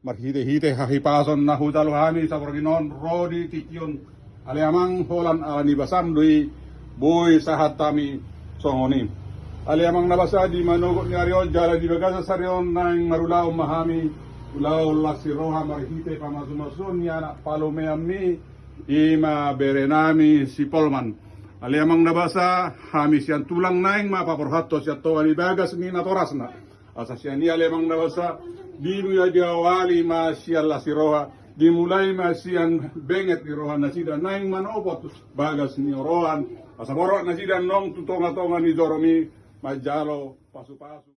marhite-hite hahipason na hudal hami sa Proginon Rodi Tikyon aliamang holan alani basam dui boy sahat tami songoni aliamang nabasa di manugot ni Ariol jala di bagasa sarion nang marulaw mahami ulaw lasiroha marhite pamasumasun ni anak palomeami ima berenami si Polman aliamang nabasa hami siyan tulang naing mapaporhato siya to alibagas ni natorasna asa siya ni aliamang nabasa di mulai diawali masih lasiroha dimulai masian benget di rohan nasida naing manopot bagas ni rohan asaborok nasida nong tutonga-tonga ni zoromi majalo pasu-pasu.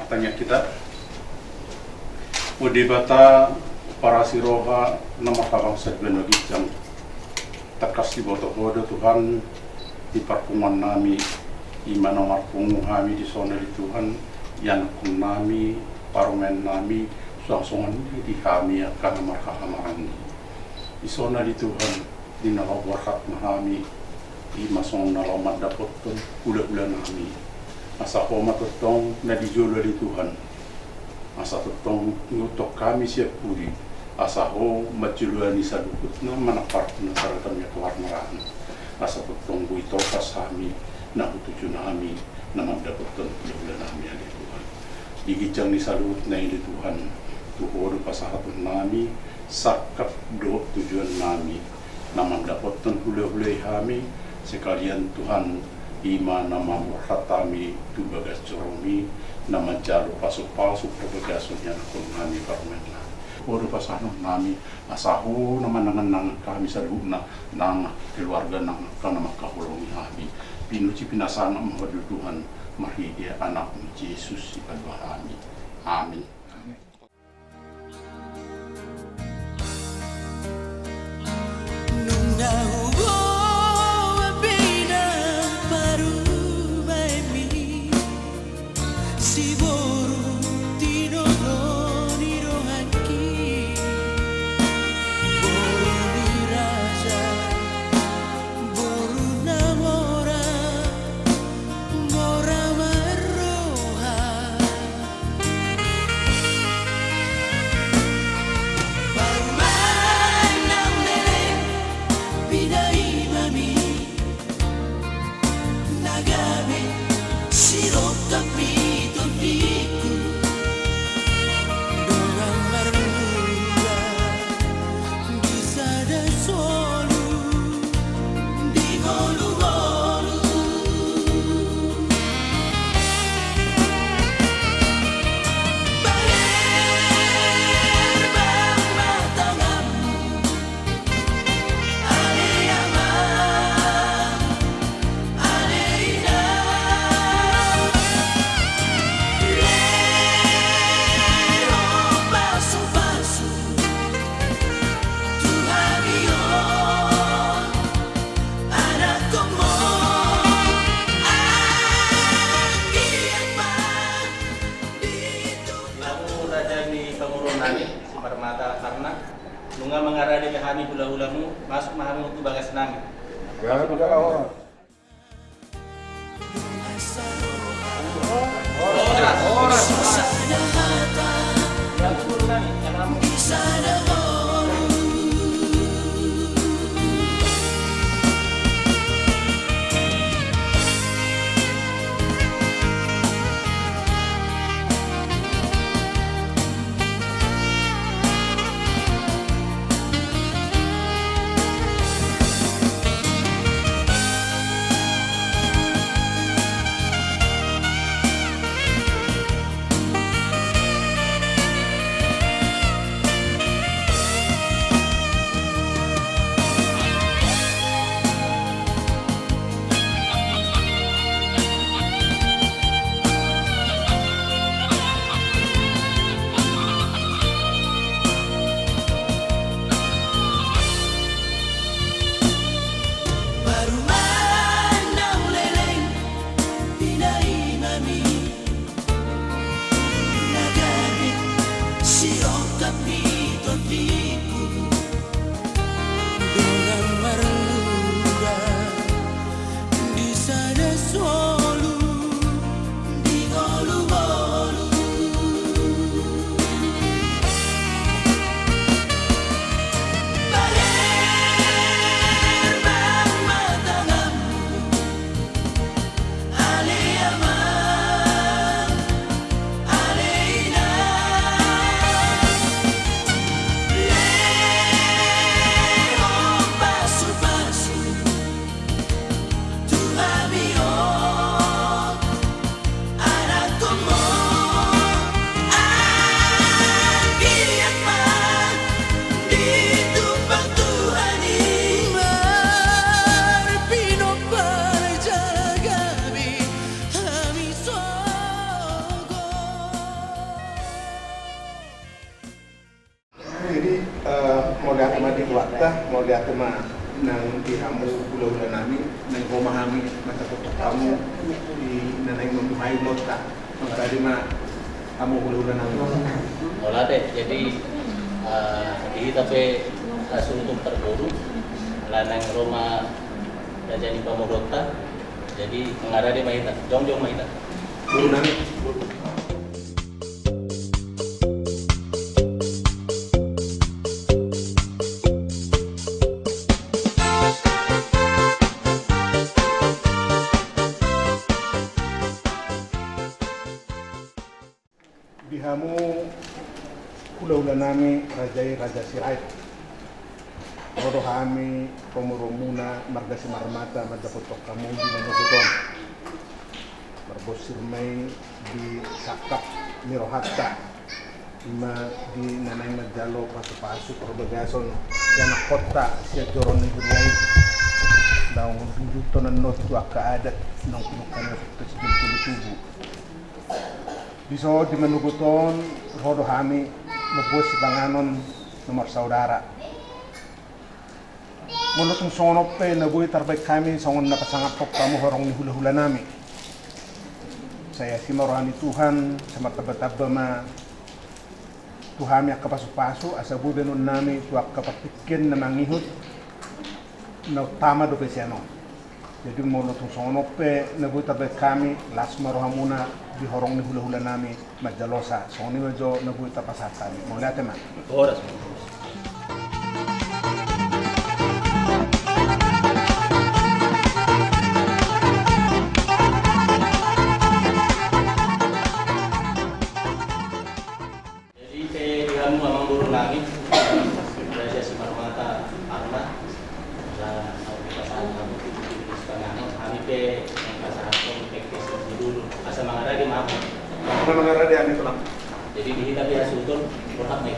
Tanya kita udibata para siroha nama kabangsa benogijang takasi boto bodo Tuhan di parpungan nami iman nomor pungu kami di sona di Tuhan yang kun nami parumen nami suang-suangan di kami akan markahamaran di sona di Tuhan di nalaw warhat nami di masong nalaw madapot pun ula-ula nami asa ko matutong na dijulo di Tuhan asa tutong ngutok kami siya puri asa ko matjuluan ni sa dukot na manapart na saratan niya kawarnarahan asa tutong buito kasami na utuju nami na magdapoton ula nami di Tuhan digijang ni salut na di Tuhan tuhoro pasahaton nami sakap do tujuan nami na magdapoton hula-hulay kami sekalian Tuhan ima nama murhatami tu bagas coromi nama jalo pasuk-pasuk perbagasonya nakon nami parmenla oro pasano nami asahu nama nangan kami saduna nang keluarga nang kana makahulungi kami pinuci pinasana mahadu Tuhan mahidi anak Yesus ipadwa kami amin. Vida mengarahkan kami hula-hulamu masuk mahamu tu bagas nami. Ya, betul. Jadi mau lihat sama di wakta, mau lihat sama nang di hamu hula-hula nami, nang memahami mata foto kamu di nanang memahami mota, maka di ma kamu hula-hula nami. Olah deh, jadi di tapi asuntum terburu lanang Roma dan jadi pamorota, jadi mengarah di mainan, jong mainan. Hulu nami. Dihamu hula-hula nami Raja Sirait. Rodo kami pemurumuna marga si marmata madapotok kamu di manukuton. Marbosir may di sakap mirohatta. Ima di nanay madjalo pasu-pasu perbagason yang kota siya joron ni Guriay. Daw duduto ng not ka adat ng pinukan ng tubo. Biso di manuguton, rodo kami mabos banganon nomor saudara. Mula kung sonop nabuhi tarbay kami songon napasangapok kamu horong ni hula-hula nami. Saya si marohani Tuhan sa mataba-taba ma Tuhami ak kapasu-pasu asa budenon nami tuak kapapikin na mangihut na tama do pesyano. Jadi mula kung sonop nabuhi tarbay kami las marohamuna di horong ni hula-hula nami majalosa so ni majo nabuhi tapasatan mo lihat man Oras. Jadi saya kamu memang guru nami Raja si marmata arna lah pasangan kamu setengah kami pe pasangan kamu teknis dulu asa mengarah di maaf. Apa mengarah dia itu lang. Jadi di kita biasa utul berhak nih.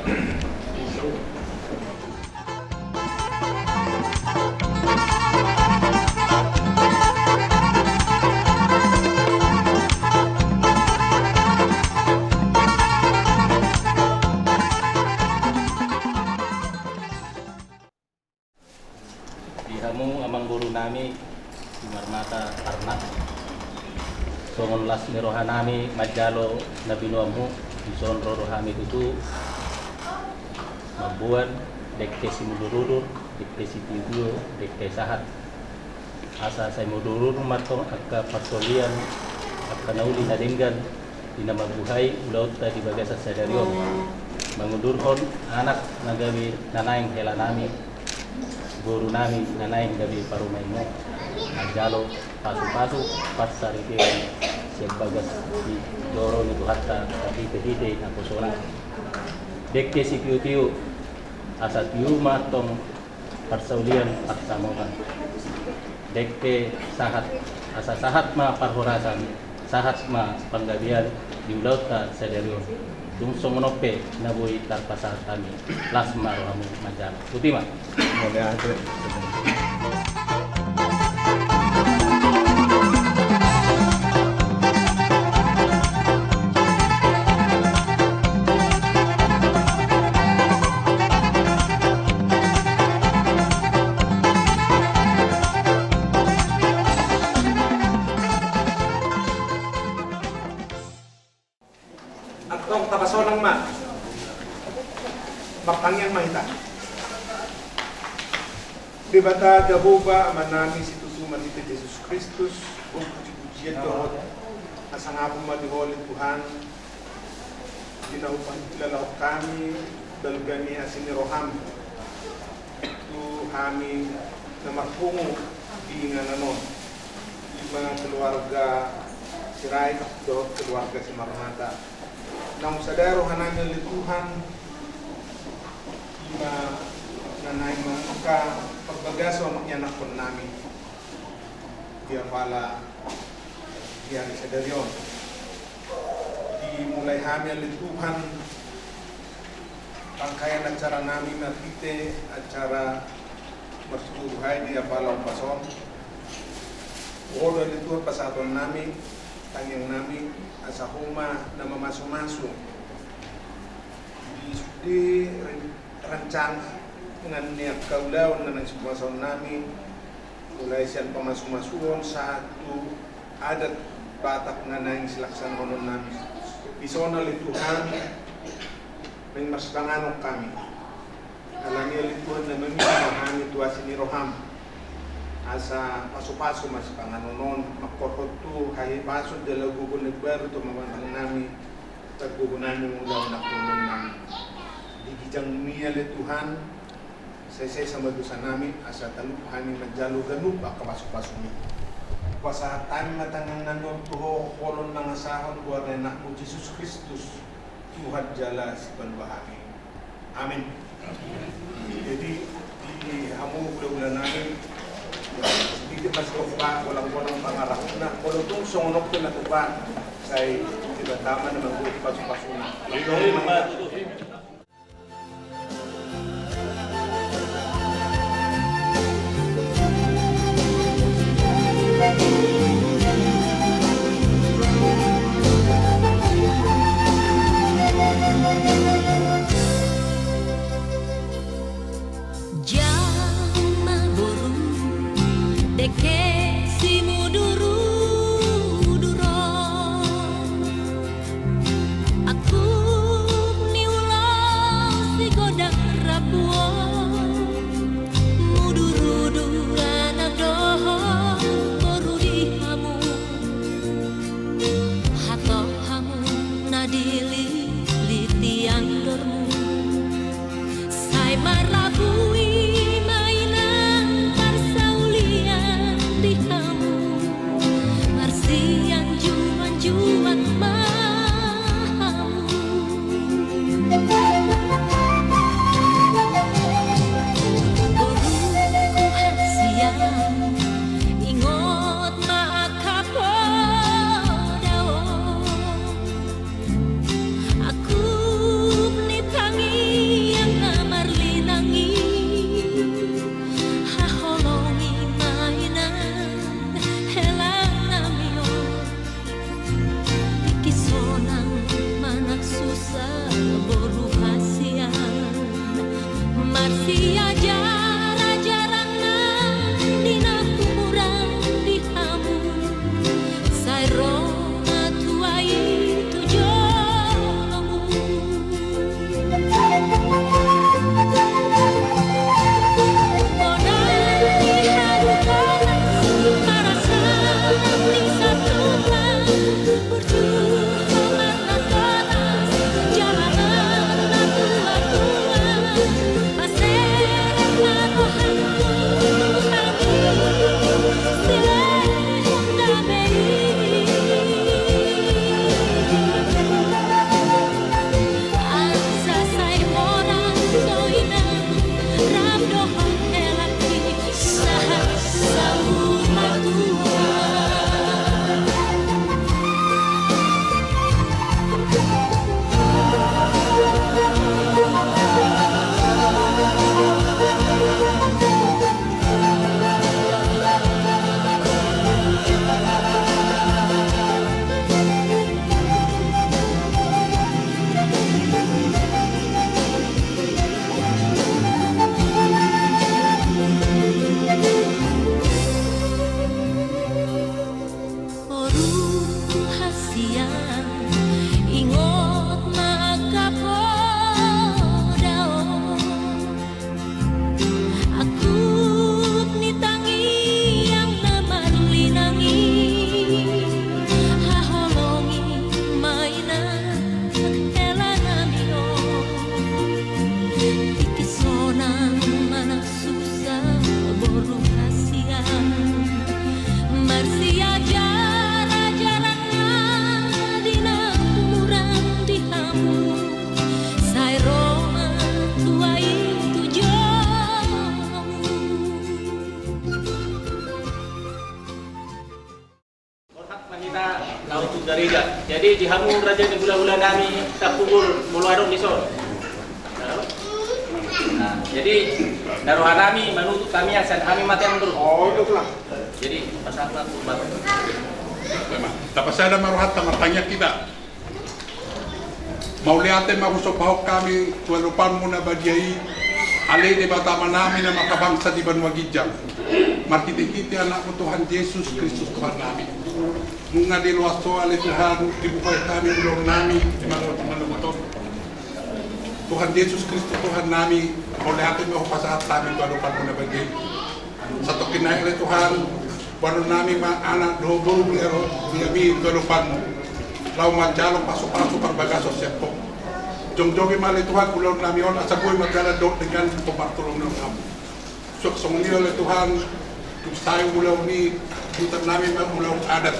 Dihamu amang guru nami di marmata Tarnak. Songon las mirohanami majalo nabinuamu ison rohami itu mabuan dekke si mudurur, dekke si tidur, dekke sahat. Asa saya mudurur matong akka pasolian, akka nauli na denggan, di nama buhay, ulaut di bagasa sadarion. Mangudurhon anak nagawi nanaing hela nami, guru nami nanaing gabi parumay mo. Ajalo pasu-pasu pas saritian siap bagas di doro ni hatta tapi tehide na kusona. Dekke si piu-piu asa piu matong parsaulian paksamokan. Dekke sahat asa sahat ma parhorasan sahat ma panggabian di ulauta sadarion tungsong nope nabuhi tarpasar kami lasma rohamu majal utima Boleh aja. Atong tabasonang ma. Makangyang mahita. Di bata Jehovah manami si tusuman iti Jesus Kristus ug puji-pujian Tuhod asa nga madiholi Tuhan ginaupan kilala kami dalgani asin roham tu kami na marpungo ingan anon mga keluarga si Rai do keluarga si Maranata nang sadaro hanangin ni Tuhan ima nanay mga pagbagaso ang anak po namin dia pala dia sa daryon di mulai hamil ni Tuhan pangkayan acara namin natite acara masbuhay dia pala ang pason order ni Tuhan pasaton namin tangyang namin asa huma na mamaso-maso di rancang dengan niat kaulaw na nagsumasaw namin mulai siyan pamasumasuon sa atu adat batak nga nang silaksan konon namin bisona lituhan may mas panganong kami alangya lituhan na mamimahami tuwasin ni Roham asa paso-paso mas panganonon makorhot tu kahit paso dala gugun nagbaru to mamantang namin taggugun namin ulaw na kulong namin digijang niya lituhan saya sama dosa namin asa talupahanin majalo ganub akapasok-pasok niya. Pasatan matangang nanong tuho kolon ng asahon buwan na anak mo Jesus Kristus Tuhan jala si panbahami. Amen. Jadi di hamu ulah-ulah namin hindi mas kupa walang pangarap na kalau itong sonok ko na kupa say tidak tama na magpasok-pasok na. Marabui mainan parsaulian untuk dari dia. Jadi di hamu raja di bulan-bulan kami tak kubur muluarong di son. Nah, jadi daruhan kami menuntut kami asan kami mati yang dulu. Oh, itu lah. Jadi pasal kurban. Memang. Tapos ada maruhat tamatanya kita. Mau lihatin magusok bahok kami tuwalupan muna bagyai alay di batama namin na makabangsa di Banwagijang. Markiti-kiti anak mo Tuhan Yesus Kristus Tuhan namin. Nung nga diluwasto alay Tuhan, dibukay kami ulong namin, di mga manugutom. Tuhan Yesus Kristus Tuhan namin, mau lihatin mo pasahat namin tuwalupan muna bagyai. Sa tokinay alay Tuhan, baru namin anak dobo pero biyabi tuwalupan mo. Lau manjalong pasok-pasok pagbagasos siya po. Jong-jongi mali Tuhan, ulaw namin yun, asa ko'y magkaladok dengan pumartulong ng kamo. So, sa mga nila Tuhan, kung tayo ulaw ni, kita namin ulaw adat.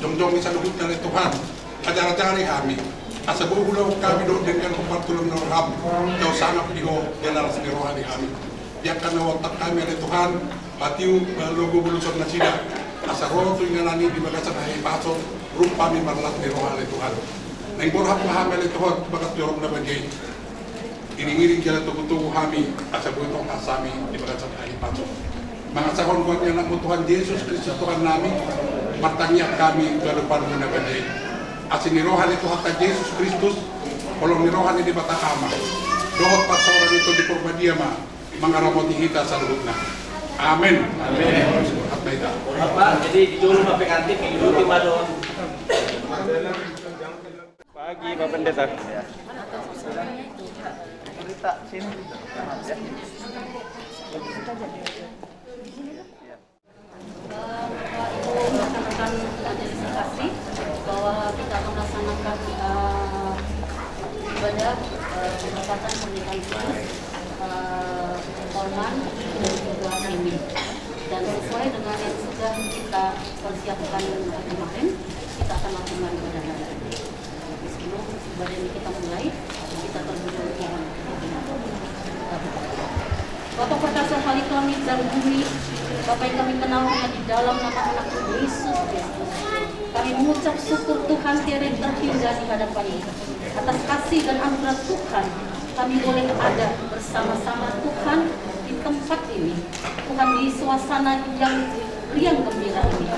Jong-jongi sa lubot na Tuhan, ajar-ajari kami. Asa ko'y ulaw kami doon dengan pumartulong ng kamo. Daw sanap niyo, ganaras ni rohani kami. Yang kanawatak kami ni Tuhan, pati yung logo bulusot na sila. Asa roto yung nani di bagasan na ipasok, rupa mi marlat ni rohani Tuhan. Nang borhap na hamil ito, bagat yorong na bagay. Iningiring kaya tugutugo kami, asa po itong asami, di bagasan na ipasok. Mga sahon ko niya na mo Tuhan Jesus Kristus Tuhan namin, martangyak kami galupan mo na bagay. Asin ni rohani Tuhan ka Jesus Kristus, kolong ni rohani di Batakama. Dohot pa sa oran ito di Purbadiama, mga ramot ihita sa luhut na. Amen. Amen. At na ita. Apa? Jadi dijulur sampai kantin mengikuti madon. Pagi Pak Pendeta. Cerita sini. Bapak Ibu rekan-rekan majelis kasih bahwa kita akan melaksanakan ibadah pemberkatan pernikahan kudus Korban dan juga Emi. Dan sesuai dengan yang sudah kita persiapkan kemarin, kita akan lakukan ibadah hari ini. Sebelum ibadah ini kita mulai, kita terlebih dahulu Bapak perkasa hari kami dan bumi, Bapak yang kami kenal hanya di dalam nama anak Yesus Kristus. Kami mengucap syukur Tuhan tiada yang terhingga di hadapan-Mu. Atas kasih dan anugerah Tuhan, kami boleh ada bersama-sama Tuhan di tempat ini. Tuhan di suasana yang riang gembira ini.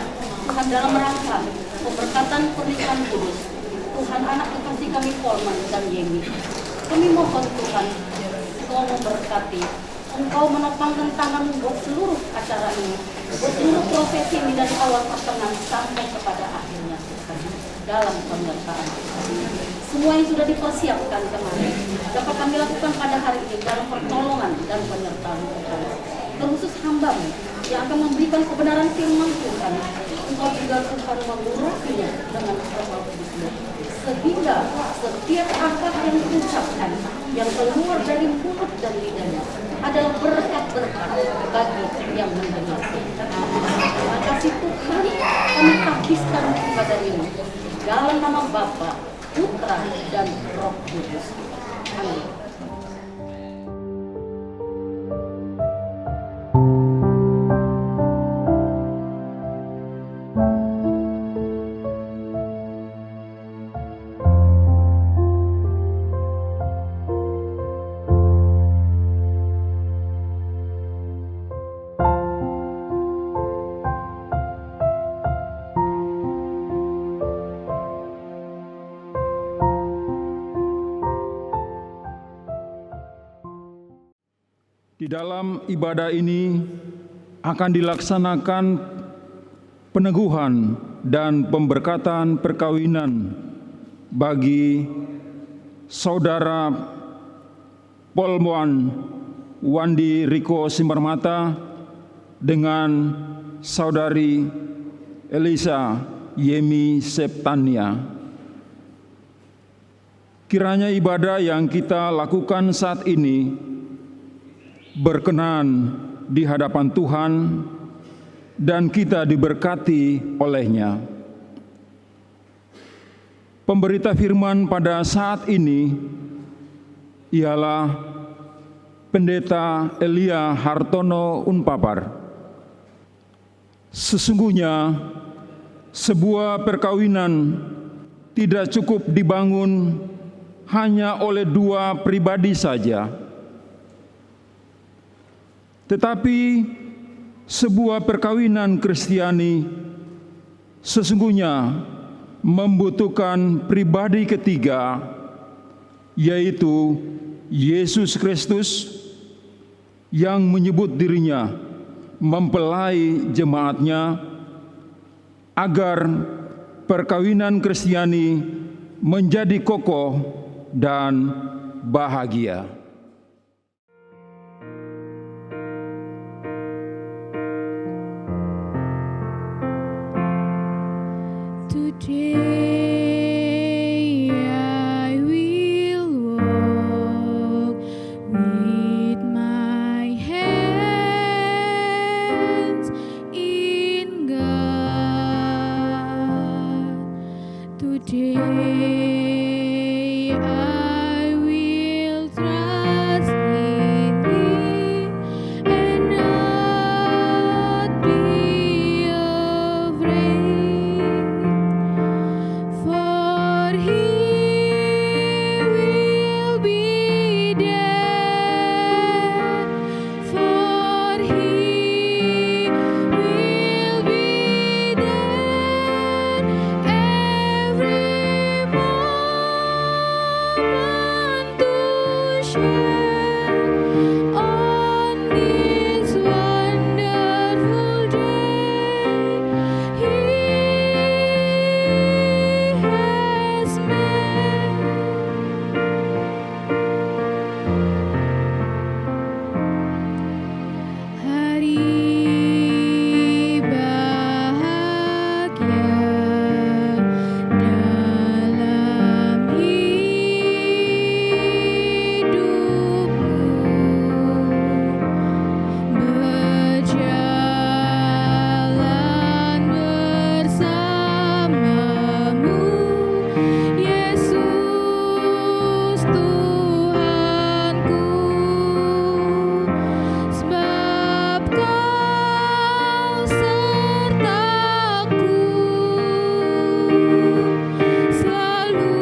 Tuhan dalam rangka pemberkatan pernikahan kudus. Tuhan anak kekasih kami Polman dan Yemi. Kami mohon Tuhan, Engkau memberkati. Engkau menopangkan tangan-Mu buat seluruh acara ini, buat seluruh prosesi ini dari awal pertengahan sampai kepada akhirnya Tuhan dalam penyertaan. Semua yang sudah dipersiapkan kemarin dapat kami lakukan pada hari ini dalam pertolongan dan penyertaan Tuhan. Terkhusus hamba-Mu yang akan memberikan kebenaran firman Tuhan, Engkau juga Tuhan mengurapinya dengan Roh Kudus-Mu. Sehingga setiap apa yang diucapkan yang keluar dari mulut dan lidahnya adalah berkat-berkat bagi yang mendengar. Terima kasih Tuhan, kami habiskan ibadah ini dalam nama Bapa, Putra, dan Roh Kudus. Amin. Di dalam ibadah ini akan dilaksanakan peneguhan dan pemberkatan perkawinan bagi Saudara Polwan Wandi Riko Simbarmata dengan Saudari Elisa Yemi Septania. Kiranya ibadah yang kita lakukan saat ini berkenan di hadapan Tuhan dan kita diberkati olehnya. Pemberita firman pada saat ini ialah Pendeta Elia Hartono Unpapar. Sesungguhnya sebuah perkawinan tidak cukup dibangun hanya oleh dua pribadi saja, tetapi sebuah perkawinan Kristiani sesungguhnya membutuhkan pribadi ketiga, yaitu Yesus Kristus yang menyebut dirinya mempelai jemaatnya, agar perkawinan Kristiani menjadi kokoh dan bahagia. Today I will walk with my hands in God. Today I will trust in Him and not be afraid. For He will be there. For He will be there every moment to share on this wonderful day He has made. Hari bahagia dalam hidupmu, berjalan bersamamu, Yesus Tuhanku, sebab Kau sertaku, selalu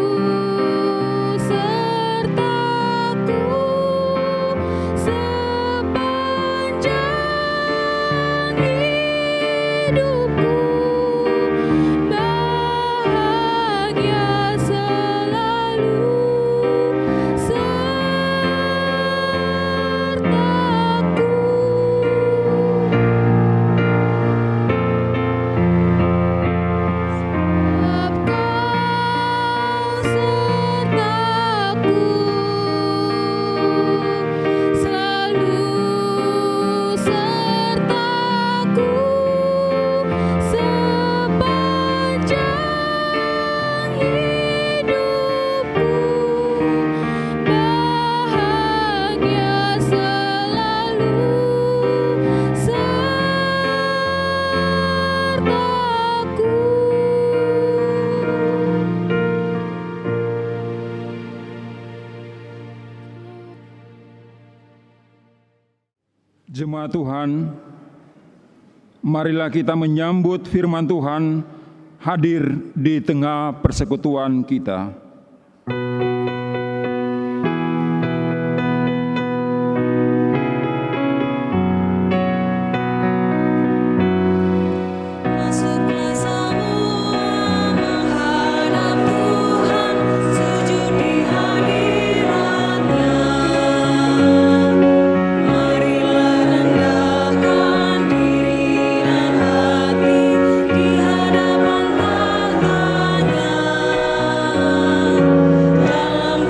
sertaku sepanjang hidupku, bahagia selalu sertaku. Sebab Kau sertaku, selalu sertaku sepanjang hidupku, bahagia selalu sertaku. Jemaat Tuhan, marilah kita menyambut firman Tuhan hadir di tengah persekutuan kita. Masuklah semua menghadap Tuhan, sujud di hadirat-Nya. Marilah rendahkan diri dan hati di hadapan takhta-Nya. Dalam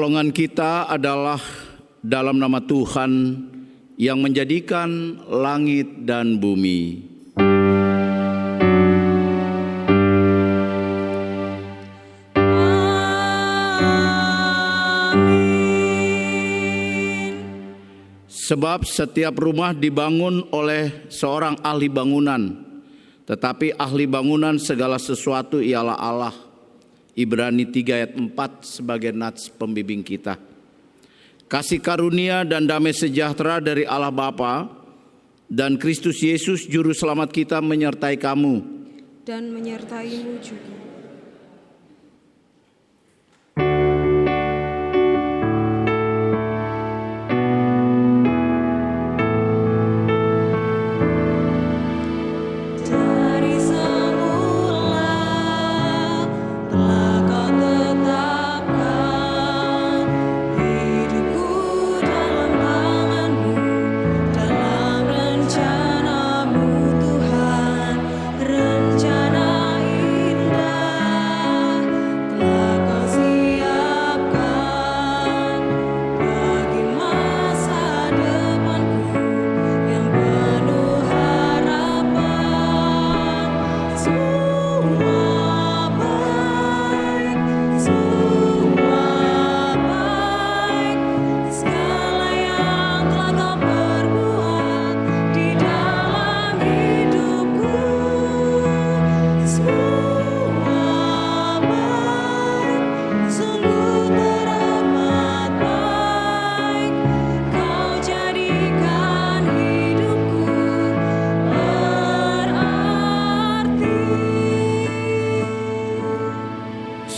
pertolongan kita adalah dalam nama Tuhan yang menjadikan langit dan bumi. Sebab setiap rumah dibangun oleh seorang ahli bangunan, tetapi ahli bangunan segala sesuatu ialah Allah. Ibrani 3 ayat 4 sebagai nats pembimbing kita. Kasih karunia dan damai sejahtera dari Allah Bapa dan Kristus Yesus Juru Selamat kita menyertai kamu. Dan menyertaimu juga.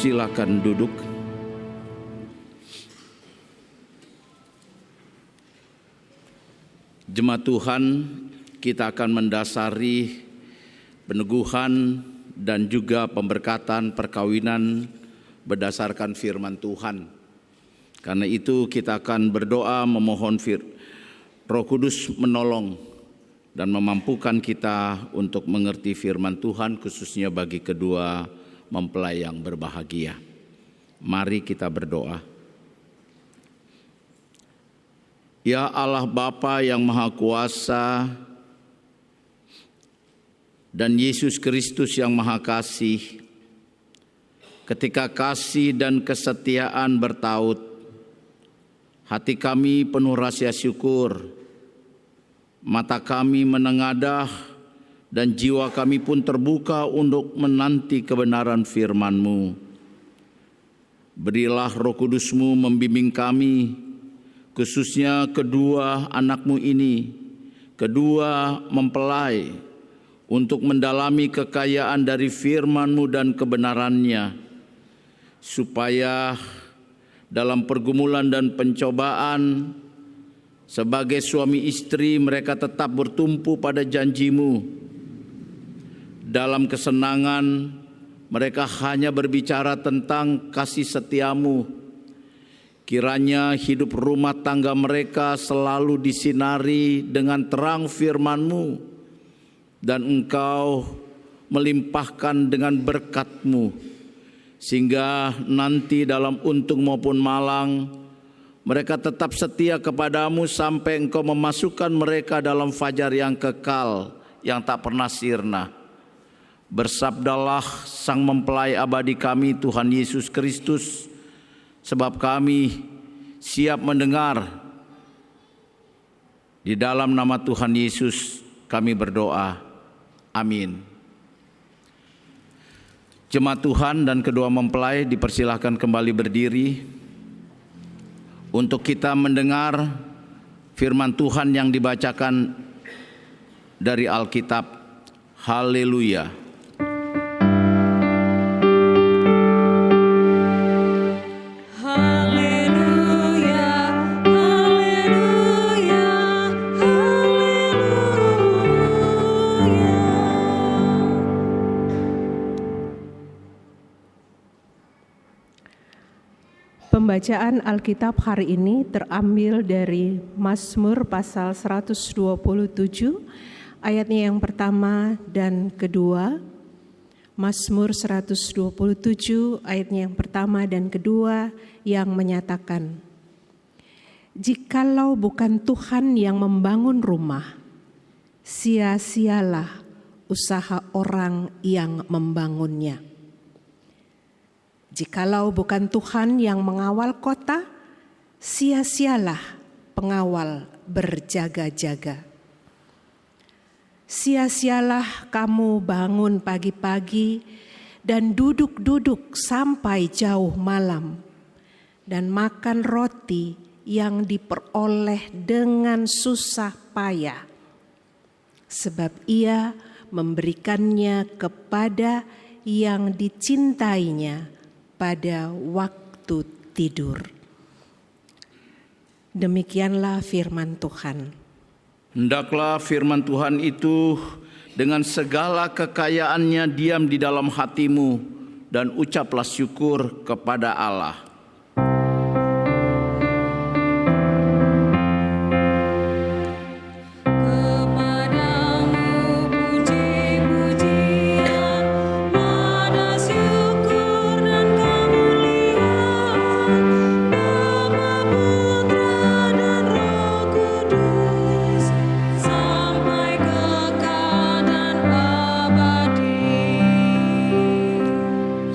Silakan duduk. Jemaat Tuhan, kita akan mendasari peneguhan dan juga pemberkatan perkawinan berdasarkan firman Tuhan. Karena itu kita akan berdoa memohon Roh Kudus menolong dan memampukan kita untuk mengerti firman Tuhan, khususnya bagi kedua mempelai yang berbahagia. Mari kita berdoa. Ya Allah Bapa yang Maha Kuasa dan Yesus Kristus yang Maha Kasih, ketika kasih dan kesetiaan bertaut, hati kami penuh rasa syukur, mata kami menengadah, dan jiwa kami pun terbuka untuk menanti kebenaran firman-Mu. Berilah Roh Kudus-Mu membimbing kami, khususnya kedua anak-Mu ini, kedua mempelai, untuk mendalami kekayaan dari firman-Mu dan kebenarannya, supaya dalam pergumulan dan pencobaan, sebagai suami istri mereka tetap bertumpu pada janji-Mu. Dalam kesenangan, mereka hanya berbicara tentang kasih setia-Mu. Kiranya hidup rumah tangga mereka selalu disinari dengan terang firman-Mu, dan Engkau melimpahkan dengan berkat-Mu, sehingga nanti dalam untung maupun malang, mereka tetap setia kepadamu sampai Engkau memasukkan mereka dalam fajar yang kekal, yang tak pernah sirna. Bersabdalah Sang Mempelai abadi kami, Tuhan Yesus Kristus, sebab kami siap mendengar. Di dalam nama Tuhan Yesus kami berdoa. Amin. Jemaat Tuhan dan kedua mempelai dipersilahkan kembali berdiri untuk kita mendengar firman Tuhan yang dibacakan dari Alkitab. Haleluya. Pembacaan Alkitab hari ini terambil dari Mazmur pasal 127, ayatnya yang pertama dan kedua. Mazmur 127 ayatnya yang pertama dan kedua yang menyatakan, "Jikalau bukan Tuhan yang membangun rumah, sia-sialah usaha orang yang membangunnya. Jikalau bukan Tuhan yang mengawal kota, sia-sialah pengawal berjaga-jaga. Sia-sialah kamu bangun pagi-pagi dan duduk-duduk sampai jauh malam, dan makan roti yang diperoleh dengan susah payah, sebab ia memberikannya kepada yang dicintainya pada waktu tidur." Demikianlah firman Tuhan. Hendaklah firman Tuhan itu dengan segala kekayaannya diam di dalam hatimu, dan ucaplah syukur kepada Allah.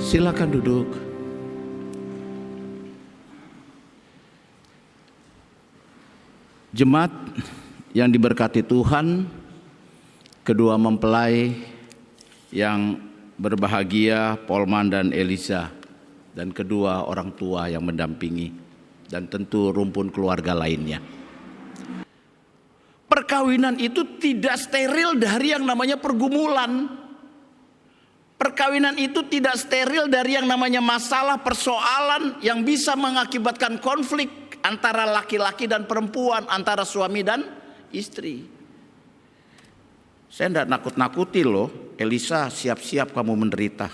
Silakan duduk. Jemaat yang diberkati Tuhan, kedua mempelai yang berbahagia, Polman dan Elisa, dan kedua orang tua yang mendampingi, dan tentu rumpun keluarga lainnya. Perkawinan itu tidak steril dari yang namanya pergumulan. Perkawinan itu tidak steril dari yang namanya masalah, persoalan yang bisa mengakibatkan konflik antara laki-laki dan perempuan, antara suami dan istri. Saya tidak nakut-nakuti loh, Elisa, siap-siap kamu menderita.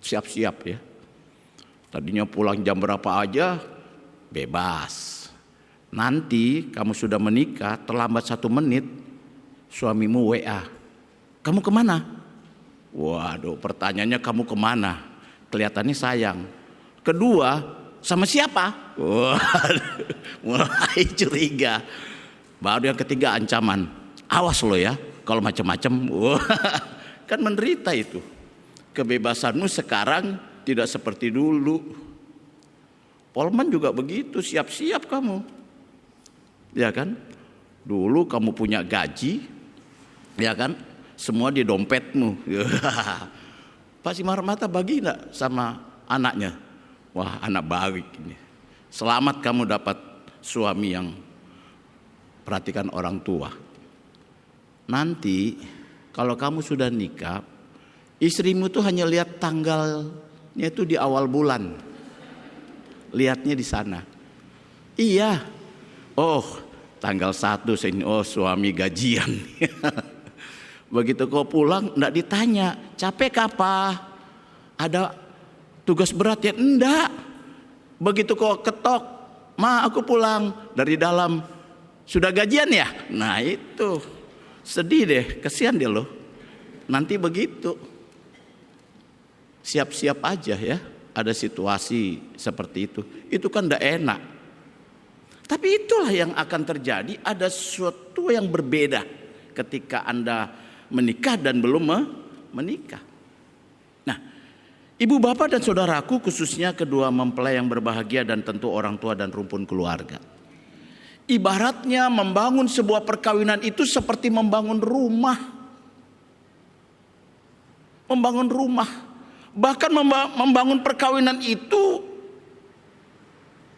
Siap-siap ya. Tadinya pulang jam berapa aja, bebas. Nanti kamu sudah menikah, terlambat 1 menit, suamimu WA. "Kamu kemana?" Waduh, pertanyaannya kamu kemana? Kelihatannya sayang. Kedua, sama siapa? Waduh, mulai curiga. Baru yang ketiga ancaman. "Awas lo ya, kalau macam-macam." Wah, kan menderita itu. Kebebasanmu sekarang tidak seperti dulu. Polman juga begitu, siap-siap kamu. Ya kan? Dulu kamu punya gaji, ya kan? Semua di dompetmu. Pak Simarmata bagi enggak sama anaknya? Wah, anak baik ini. Selamat kamu dapat suami yang perhatikan orang tua. Nanti kalau kamu sudah nikah, istrimu tuh hanya lihat tanggalnya itu di awal bulan. Lihatnya di sana. Iya. Oh, tanggal 1 ini, oh suami gajian. Begitu kau pulang enggak ditanya, "Capek apa? Ada tugas berat ya?" Enggak. Begitu kau ketok, "Ma, aku pulang." Dari dalam, "Sudah gajian ya?" Nah itu, sedih deh, kasihan dia loh. Nanti begitu. Siap-siap aja ya, ada situasi seperti itu. Itu kan enggak enak. Tapi itulah yang akan terjadi, ada sesuatu yang berbeda ketika Anda menikah dan belum menikah. Nah, ibu bapak dan saudaraku, khususnya kedua mempelai yang berbahagia dan tentu orang tua dan rumpun keluarga. Ibaratnya membangun sebuah perkawinan itu seperti membangun rumah. Membangun rumah. Bahkan membangun perkawinan itu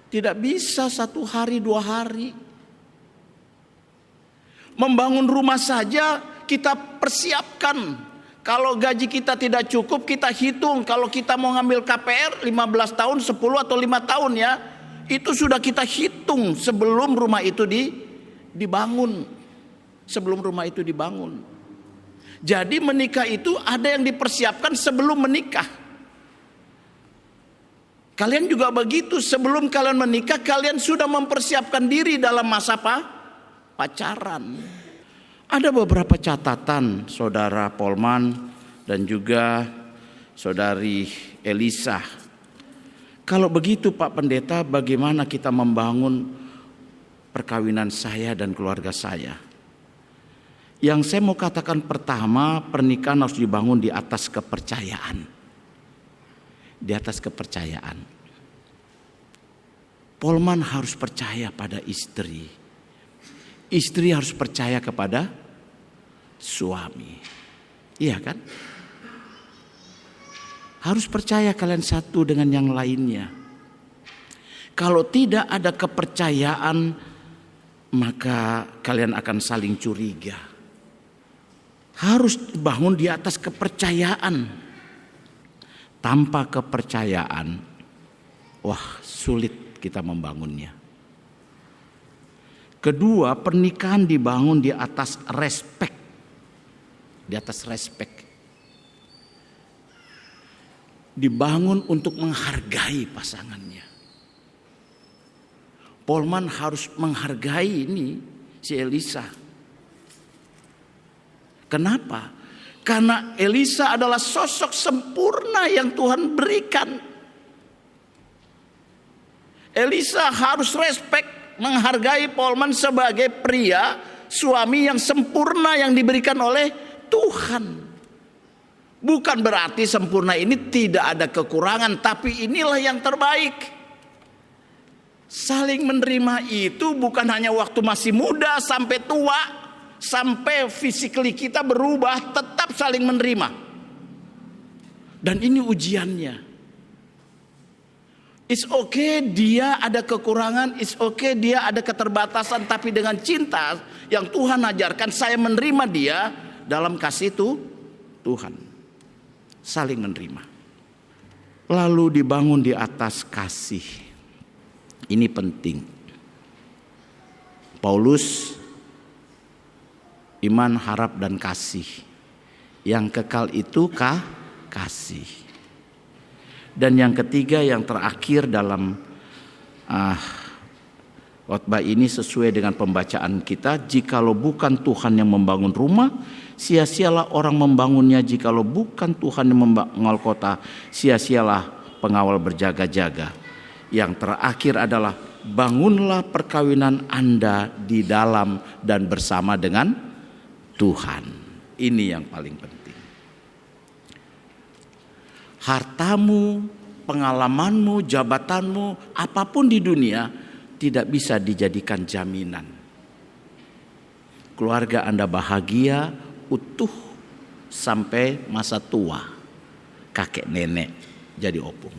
tidak bisa 1 hari 2 hari. Membangun rumah saja kita persiapkan. Kalau gaji kita tidak cukup, kita hitung. Kalau kita mau ngambil KPR 15 tahun, 10 atau 5 tahun ya, itu sudah kita hitung sebelum rumah itu dibangun. Sebelum rumah itu dibangun. Jadi menikah itu ada yang dipersiapkan sebelum menikah. Kalian juga begitu, sebelum kalian menikah, kalian sudah mempersiapkan diri dalam masa pacaran. Ada beberapa catatan Saudara Polman dan juga Saudari Elisa. Kalau begitu Pak Pendeta, bagaimana kita membangun perkawinan saya dan keluarga saya? Yang saya mau katakan pertama, pernikahan harus dibangun di atas kepercayaan. Di atas kepercayaan. Polman harus percaya pada istri. Istri harus percaya kepada suami. Iya kan? Harus percaya kalian satu dengan yang lainnya. Kalau tidak ada kepercayaan, maka kalian akan saling curiga. Harus dibangun di atas kepercayaan. Tanpa kepercayaan, wah, sulit kita membangunnya. Kedua, pernikahan dibangun di atas respek. Di atas respek. Dibangun untuk menghargai pasangannya. Polman harus menghargai ini si Elisa. Kenapa? Karena Elisa adalah sosok sempurna yang Tuhan berikan. Elisa harus respek, menghargai Polman sebagai pria, suami yang sempurna yang diberikan oleh Tuhan. Bukan berarti sempurna ini tidak ada kekurangan, tapi inilah yang terbaik. Saling menerima itu bukan hanya waktu masih muda sampai tua, sampai physically kita berubah, tetap saling menerima. Dan ini ujiannya. It's okay dia ada kekurangan, it's okay dia ada keterbatasan, tapi dengan cinta yang Tuhan ajarkan, saya menerima dia dalam kasih itu Tuhan. Saling menerima. Lalu dibangun di atas kasih. Ini penting. Paulus, iman, harap, dan kasih. Yang kekal itu kasih. Dan yang ketiga, yang terakhir dalam khotbah ini sesuai dengan pembacaan kita, jikalau bukan Tuhan yang membangun rumah, sia-sialah orang membangunnya. Jikalau bukan Tuhan yang membangun kota, sia-sialah pengawal berjaga-jaga. Yang terakhir adalah bangunlah perkawinan Anda di dalam dan bersama dengan Tuhan. Ini yang paling penting. Hartamu, pengalamanmu, jabatanmu, apapun di dunia tidak bisa dijadikan jaminan. Keluarga Anda bahagia, utuh sampai masa tua. Kakek nenek jadi opung.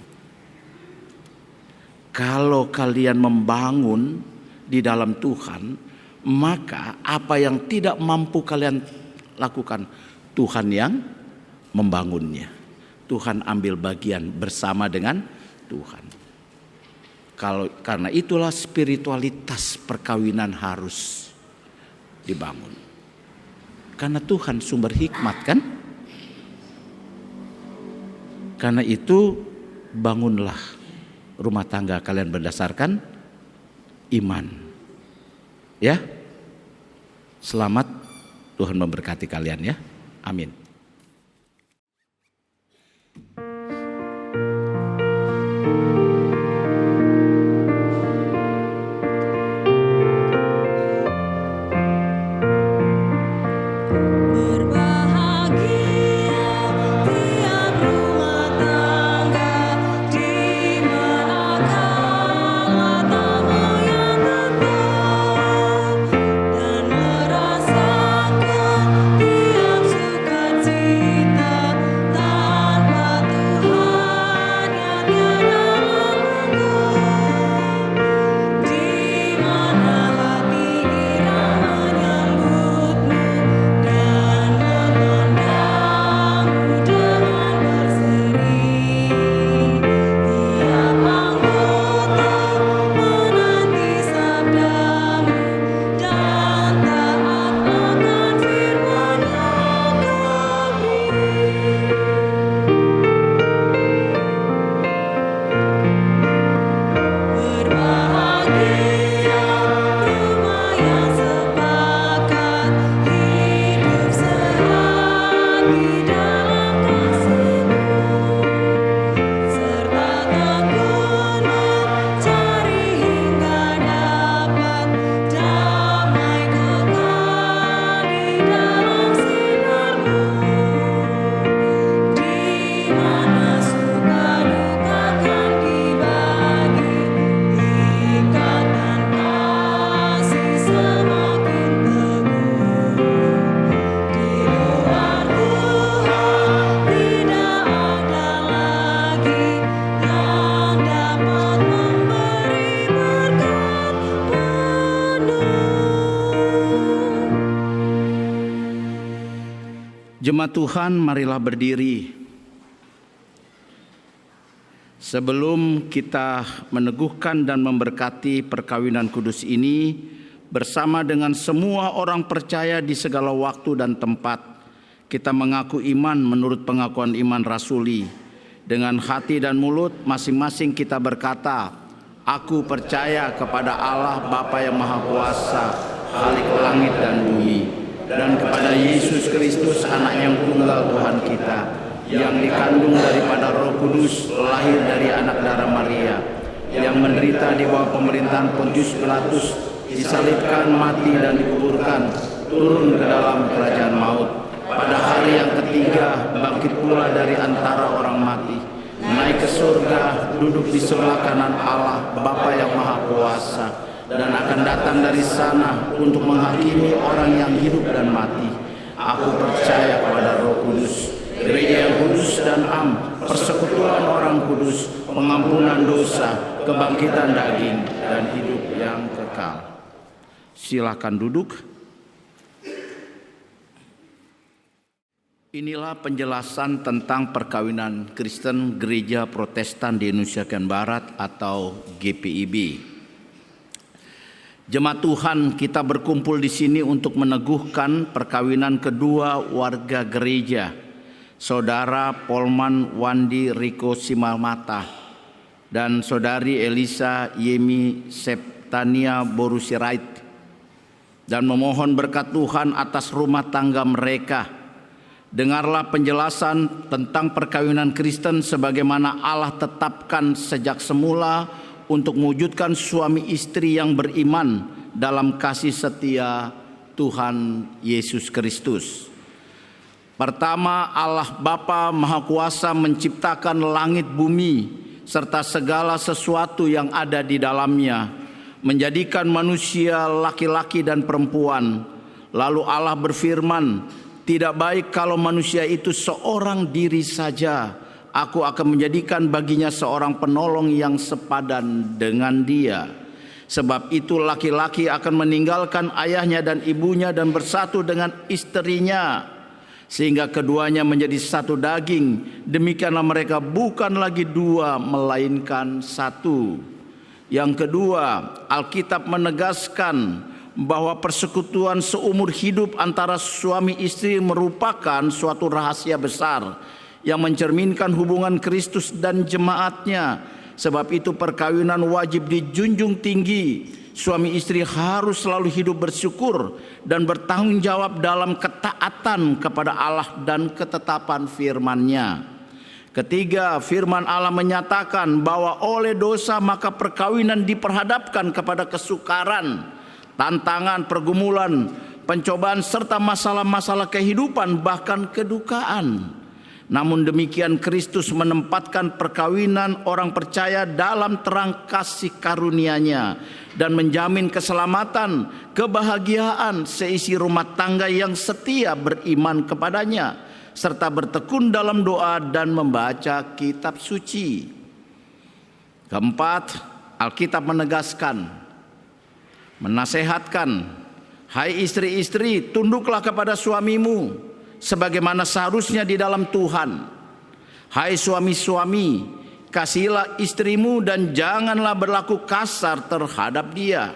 Kalau kalian membangun di dalam Tuhan, maka apa yang tidak mampu kalian lakukan, Tuhan yang membangunnya. Tuhan ambil bagian bersama dengan Tuhan. Karena itulah spiritualitas perkawinan harus dibangun. Karena Tuhan sumber hikmat kan? Karena itu bangunlah rumah tangga kalian berdasarkan iman. Ya. Selamat, Tuhan memberkati kalian ya. Amin. Dan merasakan tiap suka Jemaat Tuhan, marilah berdiri. Sebelum kita meneguhkan dan memberkati perkawinan kudus ini bersama dengan semua orang percaya di segala waktu dan tempat, kita mengaku iman menurut pengakuan iman rasuli. Dengan hati dan mulut masing-masing kita berkata, "Aku percaya kepada Allah Bapa yang Maha Kuasa, Khalik langit dan bumi, dan kepada Yesus Kristus anak yang tunggal Tuhan kita, yang dikandung daripada Roh Kudus, lahir dari anak darah Maria, yang menderita di bawah pemerintahan Pontius Pilatus, disalibkan, mati dan dikuburkan, turun ke dalam kerajaan maut. Pada hari yang ketiga bangkit pula dari antara orang mati, naik ke surga, duduk di sebelah kanan Allah Bapa yang Maha Kuasa, dan akan datang dari sana untuk menghakimi orang yang hidup dan mati. Aku percaya kepada Roh Kudus, gereja yang kudus dan am, persekutuan orang kudus, pengampunan dosa, kebangkitan daging, dan hidup yang kekal." Silakan duduk. Inilah penjelasan tentang perkawinan Kristen Gereja Protestan di Indonesia Bagian Barat atau GPIB. Jemaat Tuhan, kita berkumpul di sini untuk meneguhkan perkawinan kedua warga gereja, Saudara Polman Wandi Riko Simalmata dan Saudari Elisa Yemi Septania Borusirait, dan memohon berkat Tuhan atas rumah tangga mereka. Dengarlah penjelasan tentang perkawinan Kristen sebagaimana Allah tetapkan sejak semula untuk mewujudkan suami istri yang beriman dalam kasih setia Tuhan Yesus Kristus. Pertama, Allah Bapa Maha Kuasa menciptakan langit bumi serta segala sesuatu yang ada di dalamnya, menjadikan manusia laki-laki dan perempuan. Lalu Allah berfirman, "Tidak baik kalau manusia itu seorang diri saja. Aku akan menjadikan baginya seorang penolong yang sepadan dengan dia. Sebab itu laki-laki akan meninggalkan ayahnya dan ibunya dan bersatu dengan istrinya, sehingga keduanya menjadi satu daging. Demikianlah mereka bukan lagi dua, melainkan satu." Yang kedua, Alkitab menegaskan bahwa persekutuan seumur hidup antara suami istri merupakan suatu rahasia besar yang mencerminkan hubungan Kristus dan jemaatnya. Sebab itu perkawinan wajib dijunjung tinggi. Suami istri harus selalu hidup bersyukur dan bertanggung jawab dalam ketaatan kepada Allah dan ketetapan firman-Nya. Ketiga, firman Allah menyatakan bahwa oleh dosa maka perkawinan diperhadapkan kepada kesukaran, tantangan, pergumulan, pencobaan, serta masalah-masalah kehidupan, bahkan kedukaan. Namun demikian Kristus menempatkan perkawinan orang percaya dalam terang kasih karunia-Nya dan menjamin keselamatan, kebahagiaan seisi rumah tangga yang setia beriman kepadanya, serta bertekun dalam doa dan membaca kitab suci. Keempat, Alkitab menegaskan, menasehatkan, "Hai istri-istri, tunduklah kepada suamimu sebagaimana seharusnya di dalam Tuhan. Hai suami-suami, kasihilah istrimu dan janganlah berlaku kasar terhadap dia.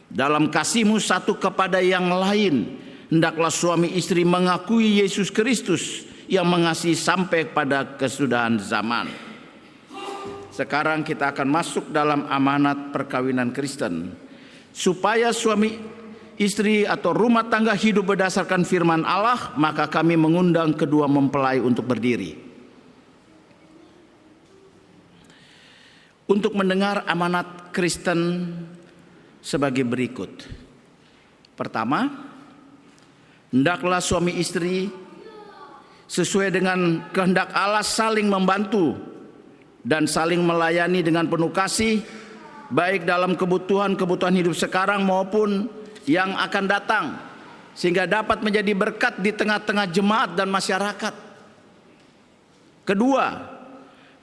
Dalam kasihmu satu kepada yang lain, hendaklah suami istri mengakui Yesus Kristus yang mengasihi sampai pada kesudahan zaman." Sekarang kita akan masuk dalam amanat perkawinan Kristen. Supaya suami istri atau rumah tangga hidup berdasarkan firman Allah, maka kami mengundang kedua mempelai untuk berdiri untuk mendengar amanat Kristen sebagai berikut. Pertama, hendaklah suami istri sesuai dengan kehendak Allah saling membantu dan saling melayani dengan penuh kasih, baik dalam kebutuhan hidup sekarang maupun yang akan datang, sehingga dapat menjadi berkat di tengah-tengah jemaat dan masyarakat. Kedua,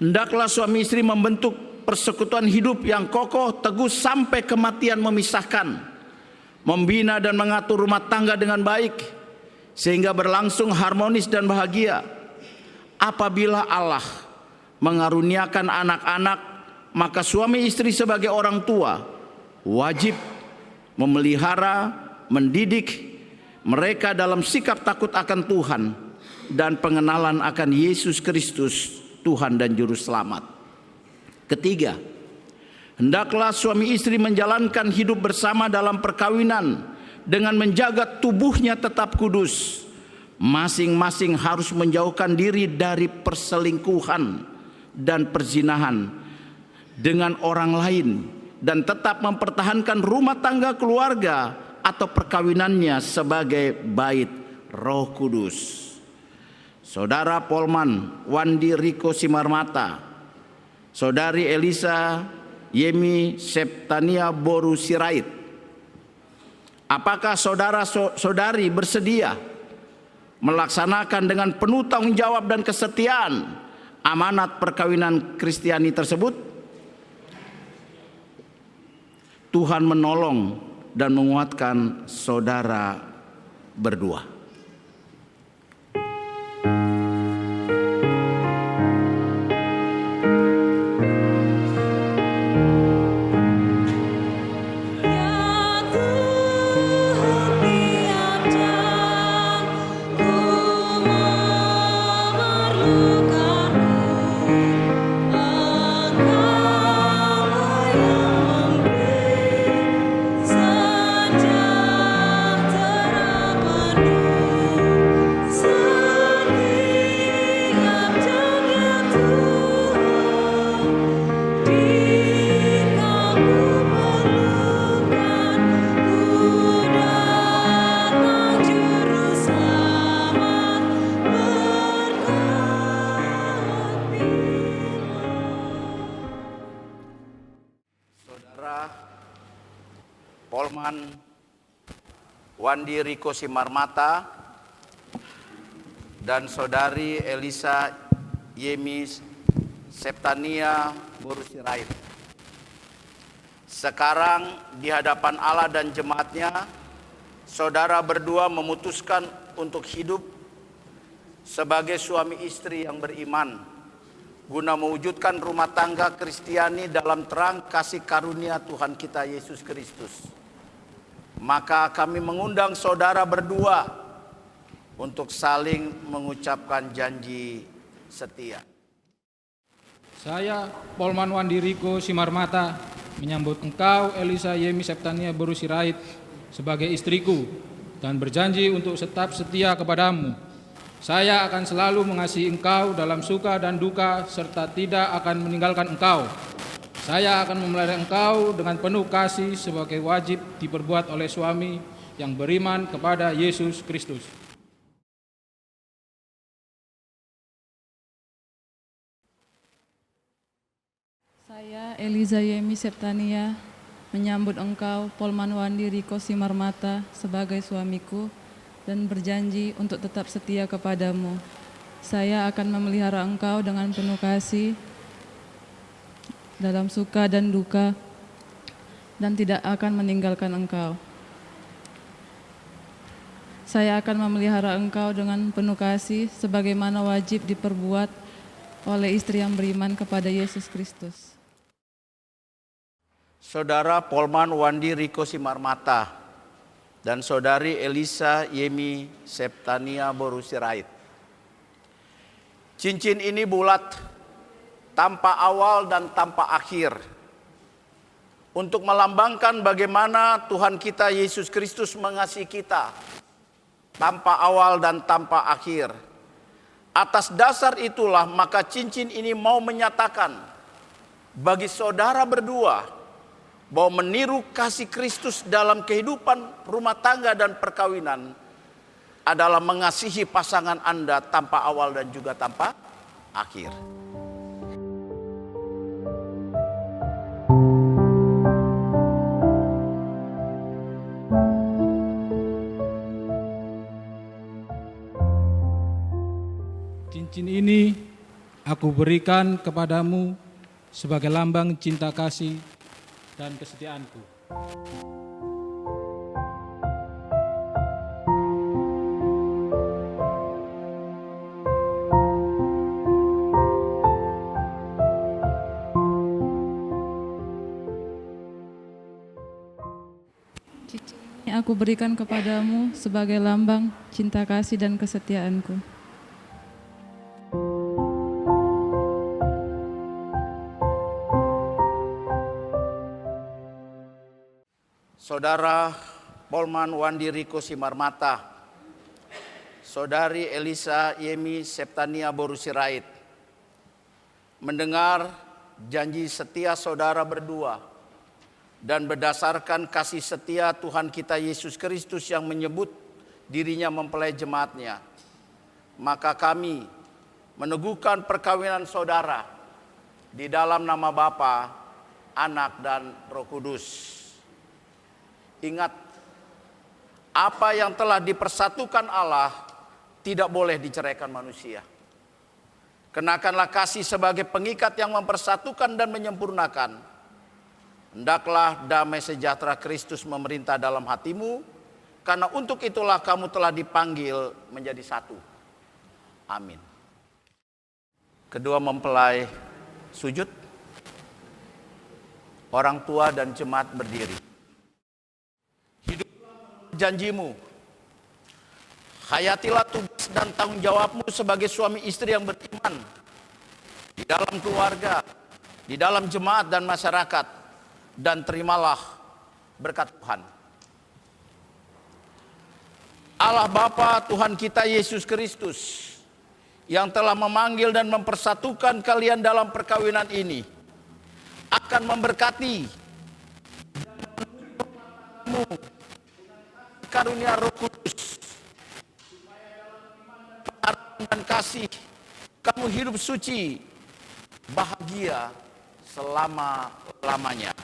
hendaklah suami istri membentuk persekutuan hidup yang kokoh teguh sampai kematian memisahkan, membina dan mengatur rumah tangga dengan baik, sehingga berlangsung harmonis dan bahagia. Apabila Allah mengaruniakan anak-anak, maka suami istri sebagai orang tua wajib memelihara, mendidik mereka dalam sikap takut akan Tuhan dan pengenalan akan Yesus Kristus, Tuhan dan Juru Selamat. Ketiga, hendaklah suami istri menjalankan hidup bersama dalam perkawinan dengan menjaga tubuhnya tetap kudus. Masing-masing harus menjauhkan diri dari perselingkuhan dan perzinahan dengan orang lain dan tetap mempertahankan rumah tangga keluarga atau perkawinannya sebagai bait Roh Kudus. Saudara Polman Wandi Riko Simarmata, Saudari Elisa Yemi Septania Boru Sirait, apakah saudara-saudari bersedia melaksanakan dengan penuh tanggung jawab dan kesetiaan amanat perkawinan Kristiani tersebut? Tuhan menolong dan menguatkan saudara berdua. Polman Wandi Riko Simarmata dan Saudari Elisa Yemi Septania Boru Sirait. Sekarang di hadapan Allah dan jemaatnya, saudara berdua memutuskan untuk hidup sebagai suami istri yang beriman, guna mewujudkan rumah tangga Kristiani dalam terang kasih karunia Tuhan kita Yesus Kristus. Maka kami mengundang saudara berdua untuk saling mengucapkan janji setia. Saya, Polman Wandi Riko Simarmata, menyambut engkau, Elisa Yemi Septania Boru Sirait, sebagai istriku dan berjanji untuk tetap setia kepadamu. Saya akan selalu mengasihi engkau dalam suka dan duka serta tidak akan meninggalkan engkau. Saya akan memelihara engkau dengan penuh kasih sebagai wajib diperbuat oleh suami yang beriman kepada Yesus Kristus. Saya, Elisa Yemi Septania, menyambut engkau, Polman Wandi Riko Simarmata, sebagai suamiku dan berjanji untuk tetap setia kepadamu. Saya akan memelihara engkau dengan penuh kasih dalam suka dan duka dan tidak akan meninggalkan engkau. Saya akan memelihara engkau dengan penuh kasih sebagaimana wajib diperbuat oleh istri yang beriman kepada Yesus Kristus. Saudara Polman Wandi Riko Simarmata dan Saudari Elisa Yemi Septania Boru Sirait. Cincin ini bulat, tanpa awal dan tanpa akhir, untuk melambangkan bagaimana Tuhan kita Yesus Kristus mengasihi kita, tanpa awal dan tanpa akhir. Atas dasar itulah maka cincin ini mau menyatakan bagi saudara berdua bahwa meniru kasih Kristus dalam kehidupan rumah tangga dan perkawinan adalah mengasihi pasangan Anda tanpa awal dan juga tanpa akhir. Cincin ini aku berikan kepadamu sebagai lambang cinta kasih dan kesetiaanku. aku berikan kepadamu sebagai lambang cinta kasih dan kesetiaanku. Saudara Polman Wandi Riko Simarmata, Saudari Elisa Yemi Septania Boru Sirait, mendengar janji setia saudara berdua dan berdasarkan kasih setia Tuhan kita Yesus Kristus yang menyebut dirinya mempelai jemaatnya, maka kami meneguhkan perkawinan saudara di dalam nama Bapa, Anak, dan Roh Kudus. Ingat, apa yang telah dipersatukan Allah tidak boleh diceraikan manusia. Kenakanlah kasih sebagai pengikat yang mempersatukan dan menyempurnakan. Hendaklah damai sejahtera Kristus memerintah dalam hatimu, karena untuk itulah kamu telah dipanggil menjadi satu. Amin. Kedua mempelai sujud, orang tua dan jemaat berdiri. Janjimu, hayatilah tugas dan tanggung jawabmu sebagai suami istri yang beriman di dalam keluarga, di dalam jemaat dan masyarakat, dan terimalah berkat Tuhan. Allah Bapa Tuhan kita Yesus Kristus yang telah memanggil dan mempersatukan kalian dalam perkawinan ini akan memberkati karunia Roh Kudus, dan kasih kamu hidup suci, bahagia selama-lamanya.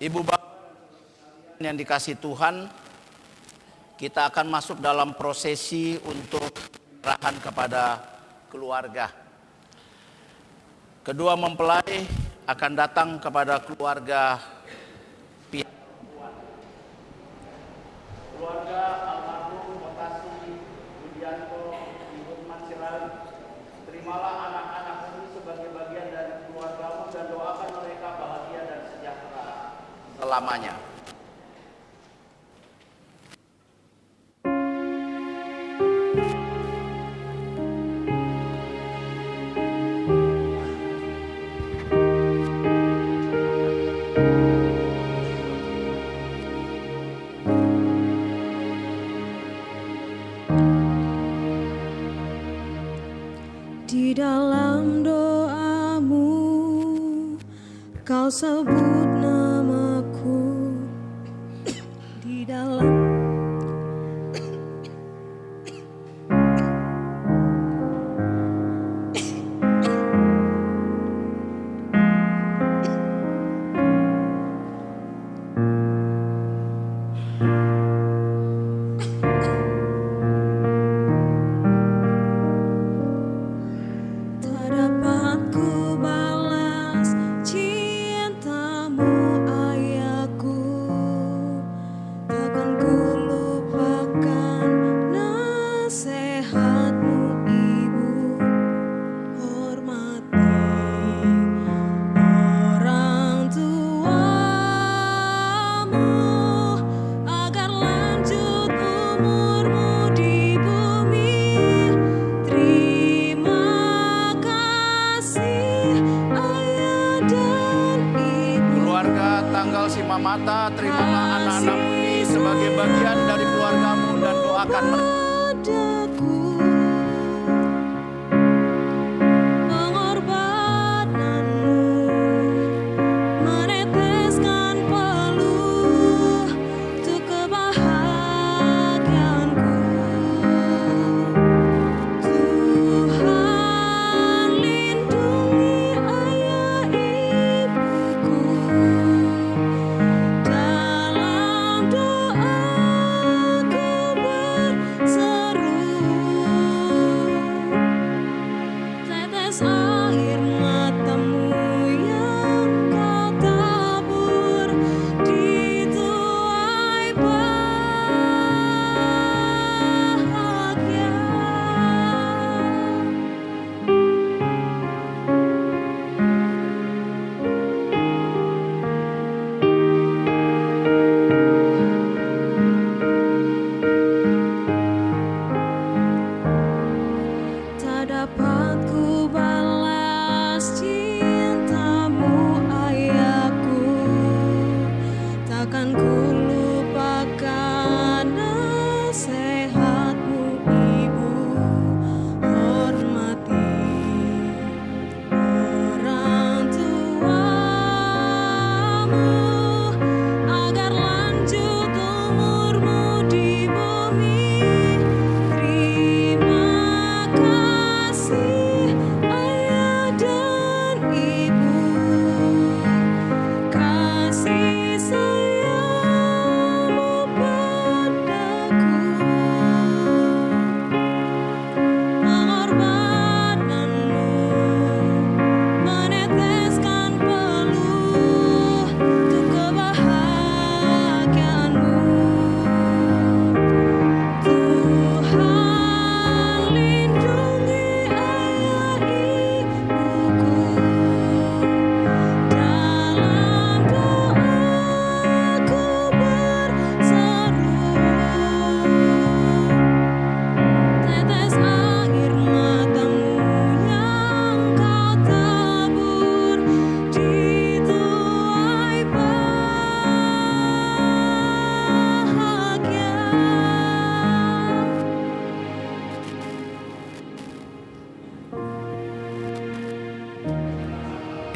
Ibu bapak yang dikasih Tuhan, kita akan masuk dalam prosesi untuk penyerahan kepada keluarga. Kedua mempelai akan datang kepada keluarga pihak keluarga almarhum Potasi Budianto Ibu Matsiral. Terimalah anak-anak ini sebagai bagian dari keluargamu dan doakan mereka bahagia dan sejahtera selamanya. Di dalam doamu kau sebut namaku, di dalam tak dapat ku balas cinta tanggal Simamata, terimalah anak-anakmu ini sebagai bagian dari keluargamu dan doakan mereka.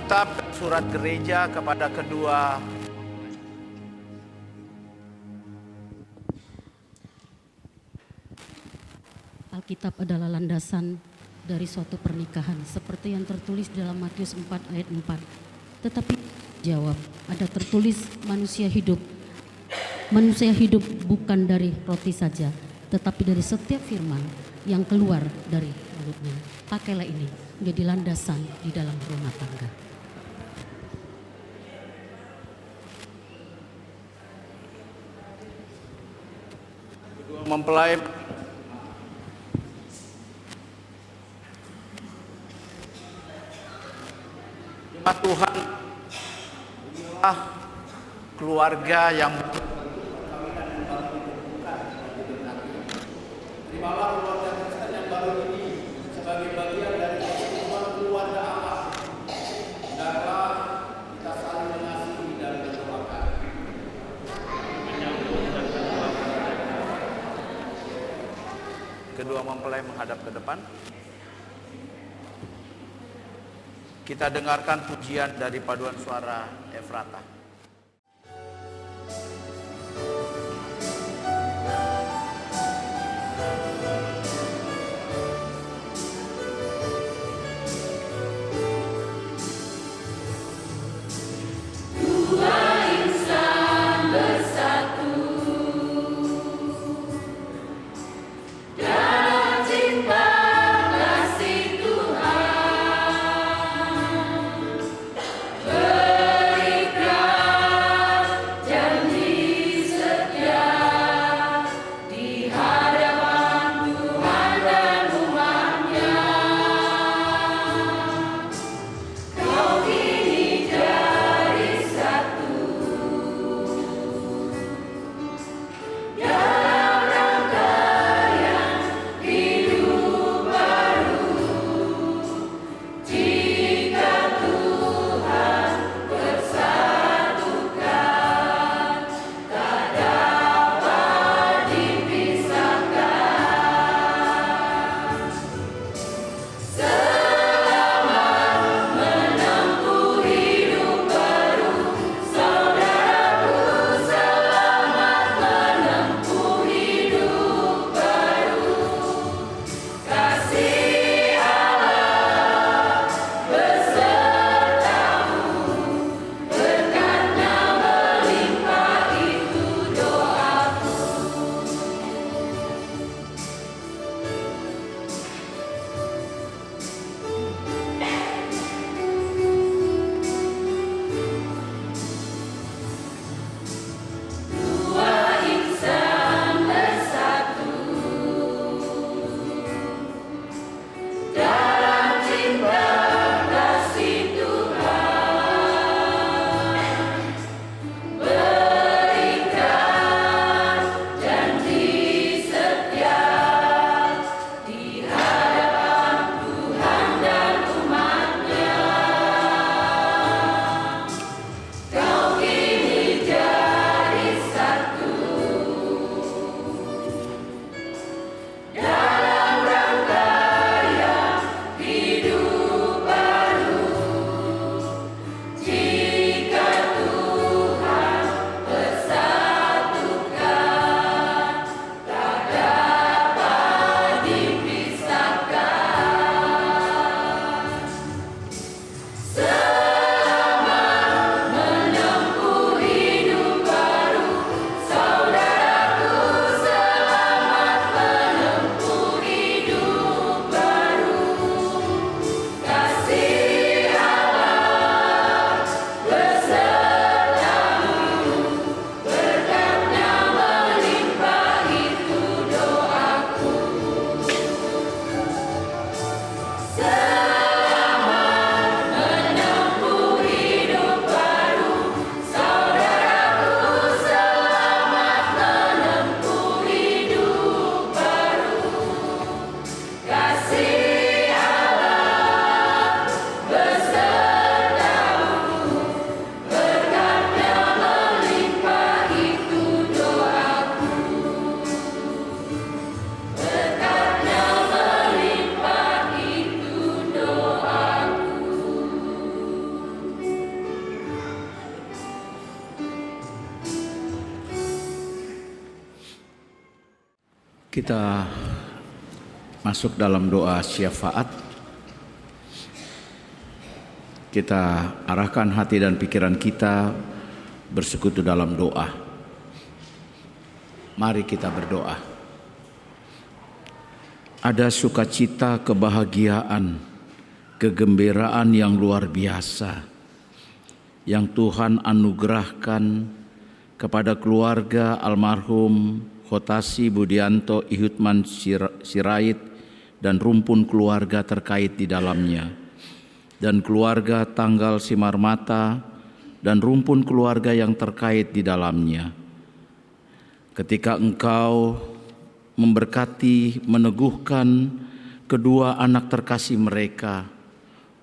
Kitab surat gereja kepada kedua Alkitab adalah landasan dari suatu pernikahan seperti yang tertulis dalam Matius 4 ayat 4. Tetapi jawab, ada tertulis manusia hidup bukan dari roti saja, tetapi dari setiap firman yang keluar dari mulutnya. Pakailah ini menjadi landasan di dalam rumah tangga. Mempelai jemaat Tuhan, inilah keluarga yang terimalah keluarga Kristen yang baru ini sebagai bagian dari kesatuan keluarga Allah. Hendaklah kita saling mengasihi dan mendoakan. Kedua mempelai menghadap ke depan. Kita dengarkan pujian dari paduan suara Efrata. Berikan Kita masuk dalam doa syafaat. Kita arahkan hati dan pikiran kita bersekutu dalam doa. Mari kita berdoa. Ada sukacita, kebahagiaan, kegembiraan yang luar biasa yang Tuhan anugerahkan kepada keluarga almarhum Khotasi Budianto Ihutman Sirait dan rumpun keluarga terkait di dalamnya, dan keluarga Tanggal Simarmata dan rumpun keluarga yang terkait di dalamnya. Ketika Engkau memberkati, meneguhkan kedua anak terkasih mereka,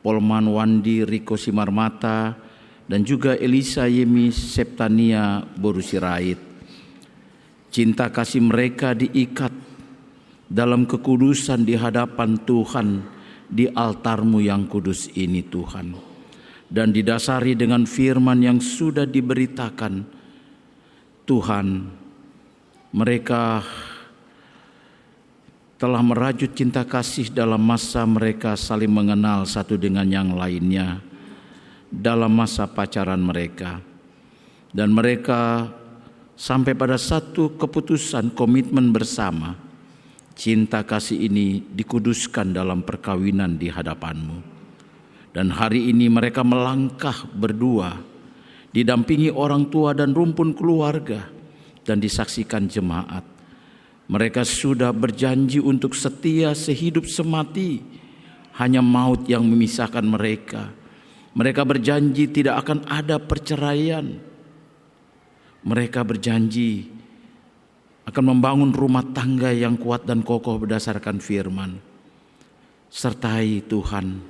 Polman Wandi Riko Simarmata dan juga Elisa Yemi Septania Boru Sirait, cinta kasih mereka diikat dalam kekudusan di hadapan Tuhan di altar-Mu yang kudus ini Tuhan, dan didasari dengan firman yang sudah diberitakan Tuhan. Mereka telah merajut cinta kasih dalam masa mereka saling mengenal satu dengan yang lainnya, dalam masa pacaran mereka, dan mereka sampai pada satu keputusan komitmen bersama. Cinta kasih ini dikuduskan dalam perkawinan di hadapan-Mu. Dan hari ini mereka melangkah berdua, didampingi orang tua dan rumpun keluarga, dan disaksikan jemaat. Mereka sudah berjanji untuk setia sehidup semati, hanya maut yang memisahkan mereka. Mereka berjanji tidak akan ada perceraian. Mereka berjanji akan membangun rumah tangga yang kuat dan kokoh berdasarkan firman. Sertai Tuhan,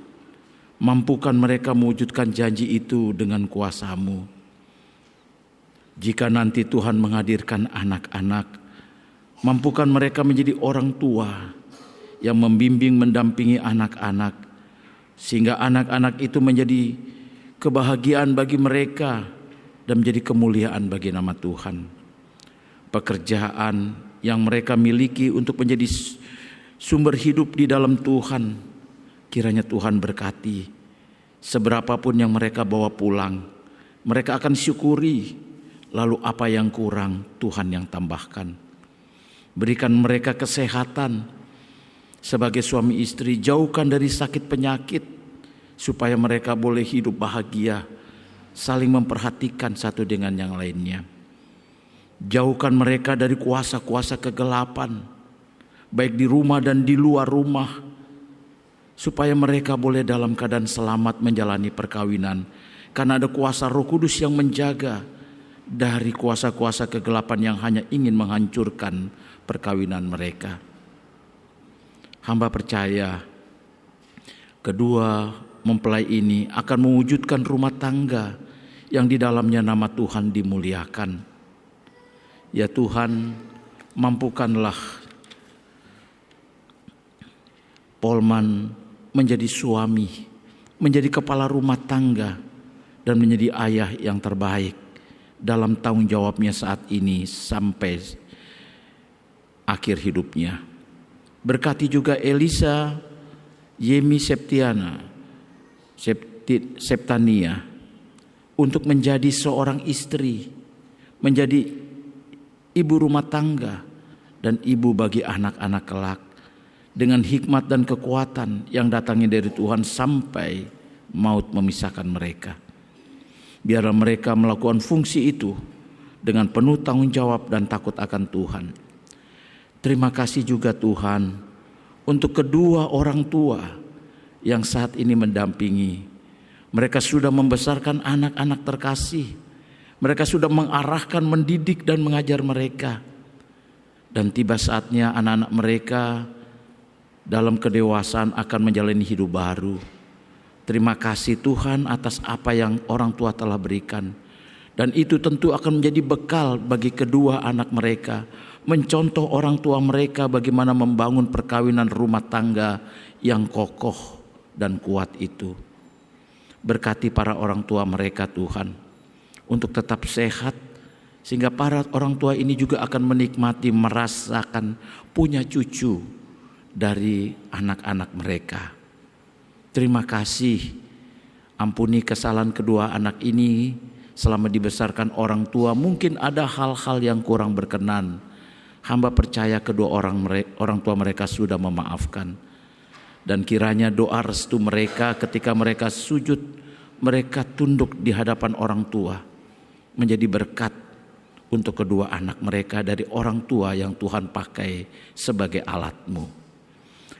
mampukan mereka mewujudkan janji itu dengan kuasa-Mu. Jika nanti Tuhan menghadirkan anak-anak, mampukan mereka menjadi orang tua yang membimbing, mendampingi anak-anak, sehingga anak-anak itu menjadi kebahagiaan bagi mereka dan menjadi kemuliaan bagi nama Tuhan. Pekerjaan yang mereka miliki untuk menjadi sumber hidup di dalam Tuhan, kiranya Tuhan berkati. Seberapapun yang mereka bawa pulang, mereka akan syukuri. Lalu apa yang kurang, Tuhan yang tambahkan. Berikan mereka kesehatan sebagai suami istri, jauhkan dari sakit penyakit, supaya mereka boleh hidup bahagia, saling memperhatikan satu dengan yang lainnya. Jauhkan mereka dari kuasa-kuasa kegelapan, baik di rumah dan di luar rumah, supaya mereka boleh dalam keadaan selamat menjalani perkawinan, karena ada kuasa Roh Kudus yang menjaga dari kuasa-kuasa kegelapan yang hanya ingin menghancurkan perkawinan mereka. Hamba percaya kedua mempelai ini akan mewujudkan rumah tangga yang di dalamnya nama Tuhan dimuliakan. Ya Tuhan, mampukanlah Polman menjadi suami, menjadi kepala rumah tangga, dan menjadi ayah yang terbaik dalam tanggung jawabnya saat ini sampai akhir hidupnya. Berkati juga Elisa Yemi Septania untuk menjadi seorang istri, menjadi ibu rumah tangga dan ibu bagi anak-anak kelak, dengan hikmat dan kekuatan yang datangnya dari Tuhan sampai maut memisahkan mereka. Biarlah mereka melakukan fungsi itu dengan penuh tanggung jawab dan takut akan Tuhan. Terima kasih juga Tuhan untuk kedua orang tua yang saat ini mendampingi. Mereka sudah membesarkan anak-anak terkasih. Mereka sudah mengarahkan, mendidik dan mengajar mereka. Dan tiba saatnya anak-anak mereka dalam kedewasaan akan menjalani hidup baru. Terima kasih Tuhan atas apa yang orang tua telah berikan. Dan itu tentu akan menjadi bekal bagi kedua anak mereka, mencontoh orang tua mereka bagaimana membangun perkawinan rumah tangga yang kokoh dan kuat itu. Berkati para orang tua mereka Tuhan, untuk tetap sehat Sehingga para orang tua ini juga akan menikmati, merasakan punya cucu dari anak-anak mereka. Terima kasih, ampuni kesalahan kedua anak ini selama dibesarkan orang tua. Mungkin ada hal-hal yang kurang berkenan. Hamba percaya kedua orang tua mereka sudah memaafkan. Dan kiranya doa restu mereka ketika mereka sujud, mereka tunduk di hadapan orang tua, menjadi berkat untuk kedua anak mereka dari orang tua yang Tuhan pakai sebagai alat-Mu.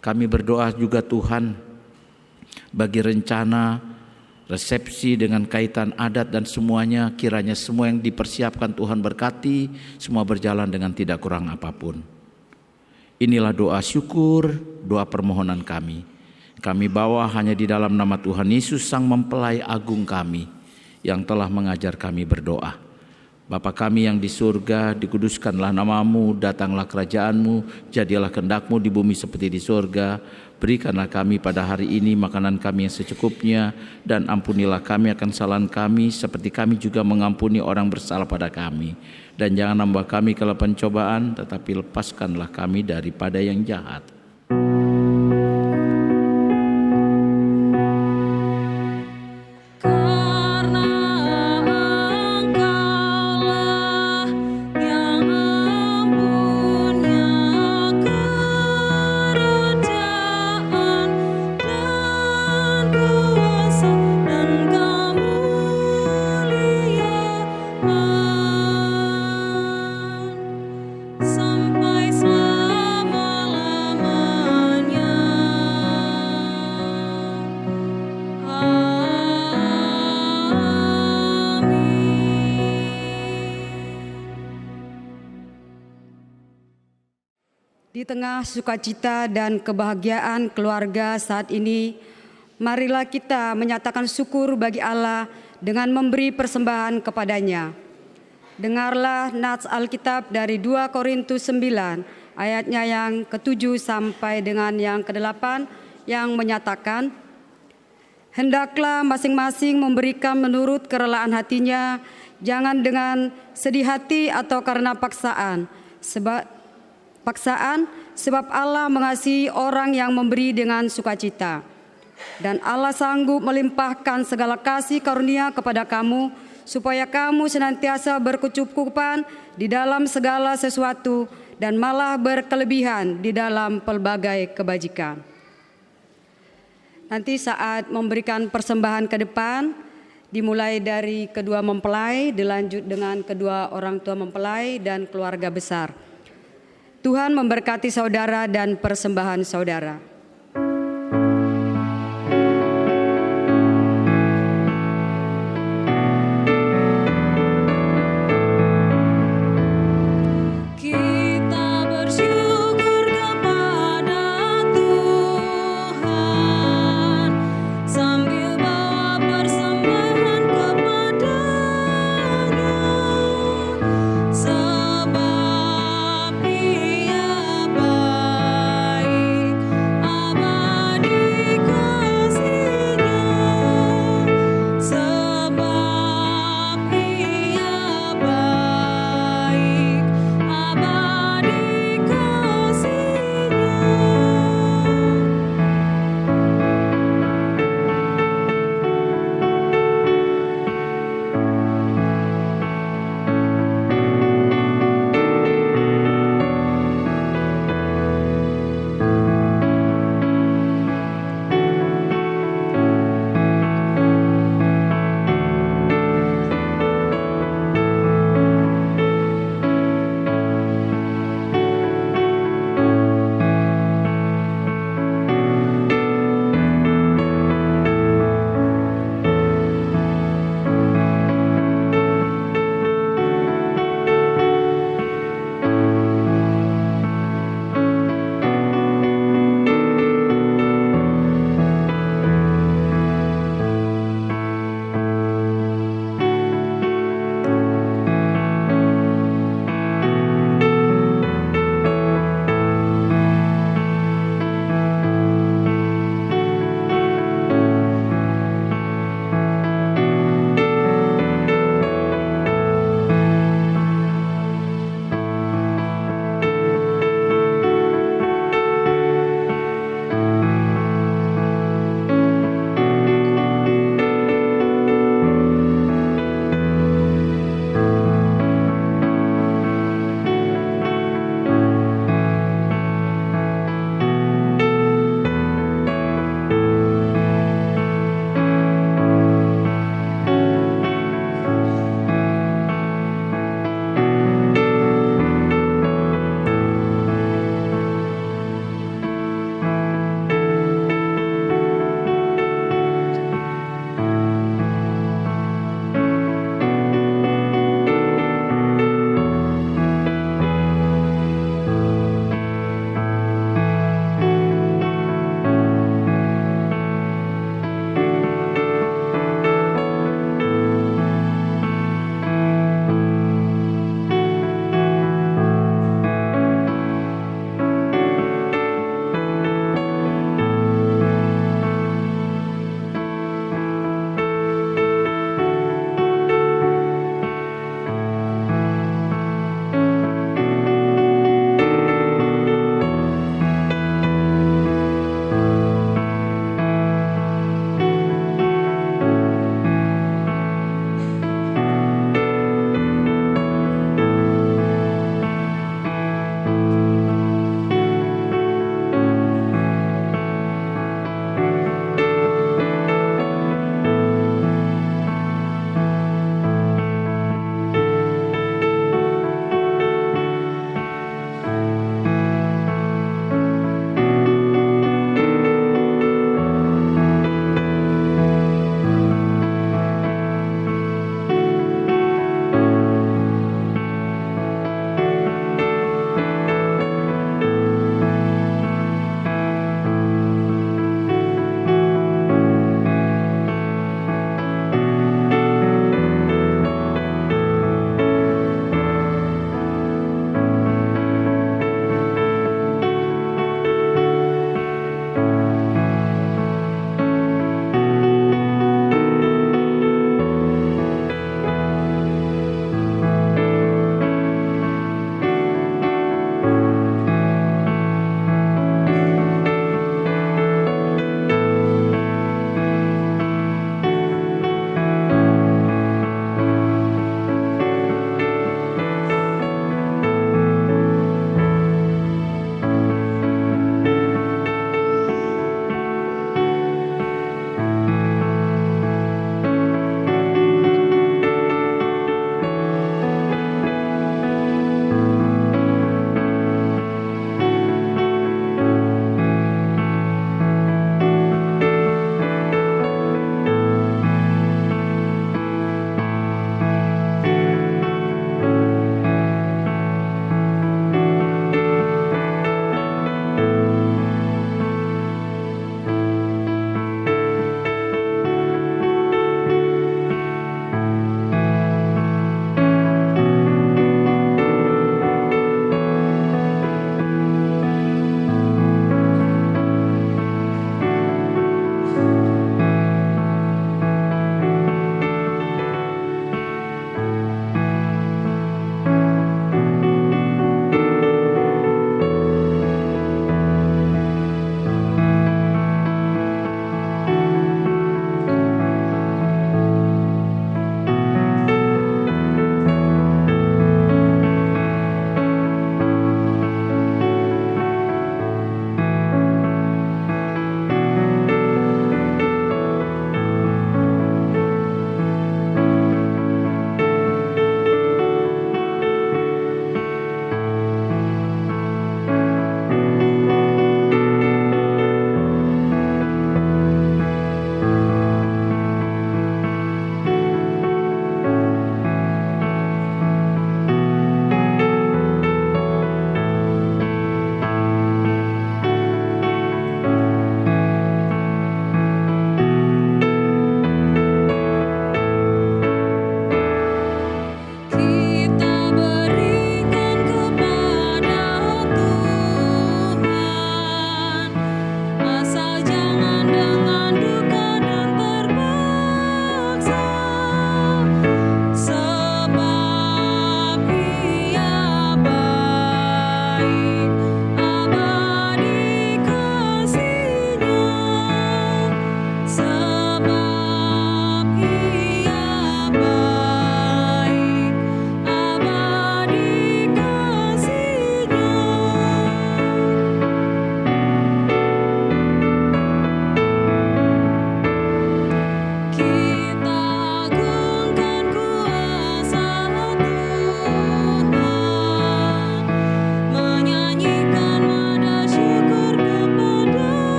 Kami berdoa juga Tuhan bagi rencana resepsi dengan kaitan adat dan semuanya, kiranya semua yang dipersiapkan Tuhan berkati, semua berjalan dengan tidak kurang apapun. Inilah doa syukur, doa permohonan kami. Kami bawa hanya di dalam nama Tuhan Yesus, Sang Mempelai Agung kami, yang telah mengajar kami berdoa. Bapa kami yang di surga, dikuduskanlah nama-Mu, datanglah kerajaan-Mu, jadilah kehendak-Mu di bumi seperti di surga. Berikanlah kami pada hari ini makanan kami yang secukupnya, dan ampunilah kami akan kesalahan kami, seperti kami juga mengampuni orang bersalah pada kami. Dan jangan membawa kami ke dalam pencobaan, tetapi lepaskanlah kami daripada yang jahat. Di tengah sukacita dan kebahagiaan keluarga saat ini, marilah kita menyatakan syukur bagi Allah dengan memberi persembahan kepadanya. Dengarlah nats Alkitab dari 2 Korintus 9 ayatnya yang ke-7 sampai dengan yang ke-8 yang menyatakan, hendaklah masing-masing memberikan menurut kerelaan hatinya, jangan dengan sedih hati atau karena paksaan, sebab Allah mengasihi orang yang memberi dengan sukacita. Dan Allah sanggup melimpahkan segala kasih karunia kepada kamu, supaya kamu senantiasa berkecukupan di dalam segala sesuatu dan malah berkelebihan di dalam pelbagai kebajikan. Nanti saat memberikan persembahan ke depan, dimulai dari kedua mempelai, dilanjut dengan kedua orang tua mempelai dan keluarga besar. Tuhan memberkati saudara dan persembahan saudara. Sebab Ia baik.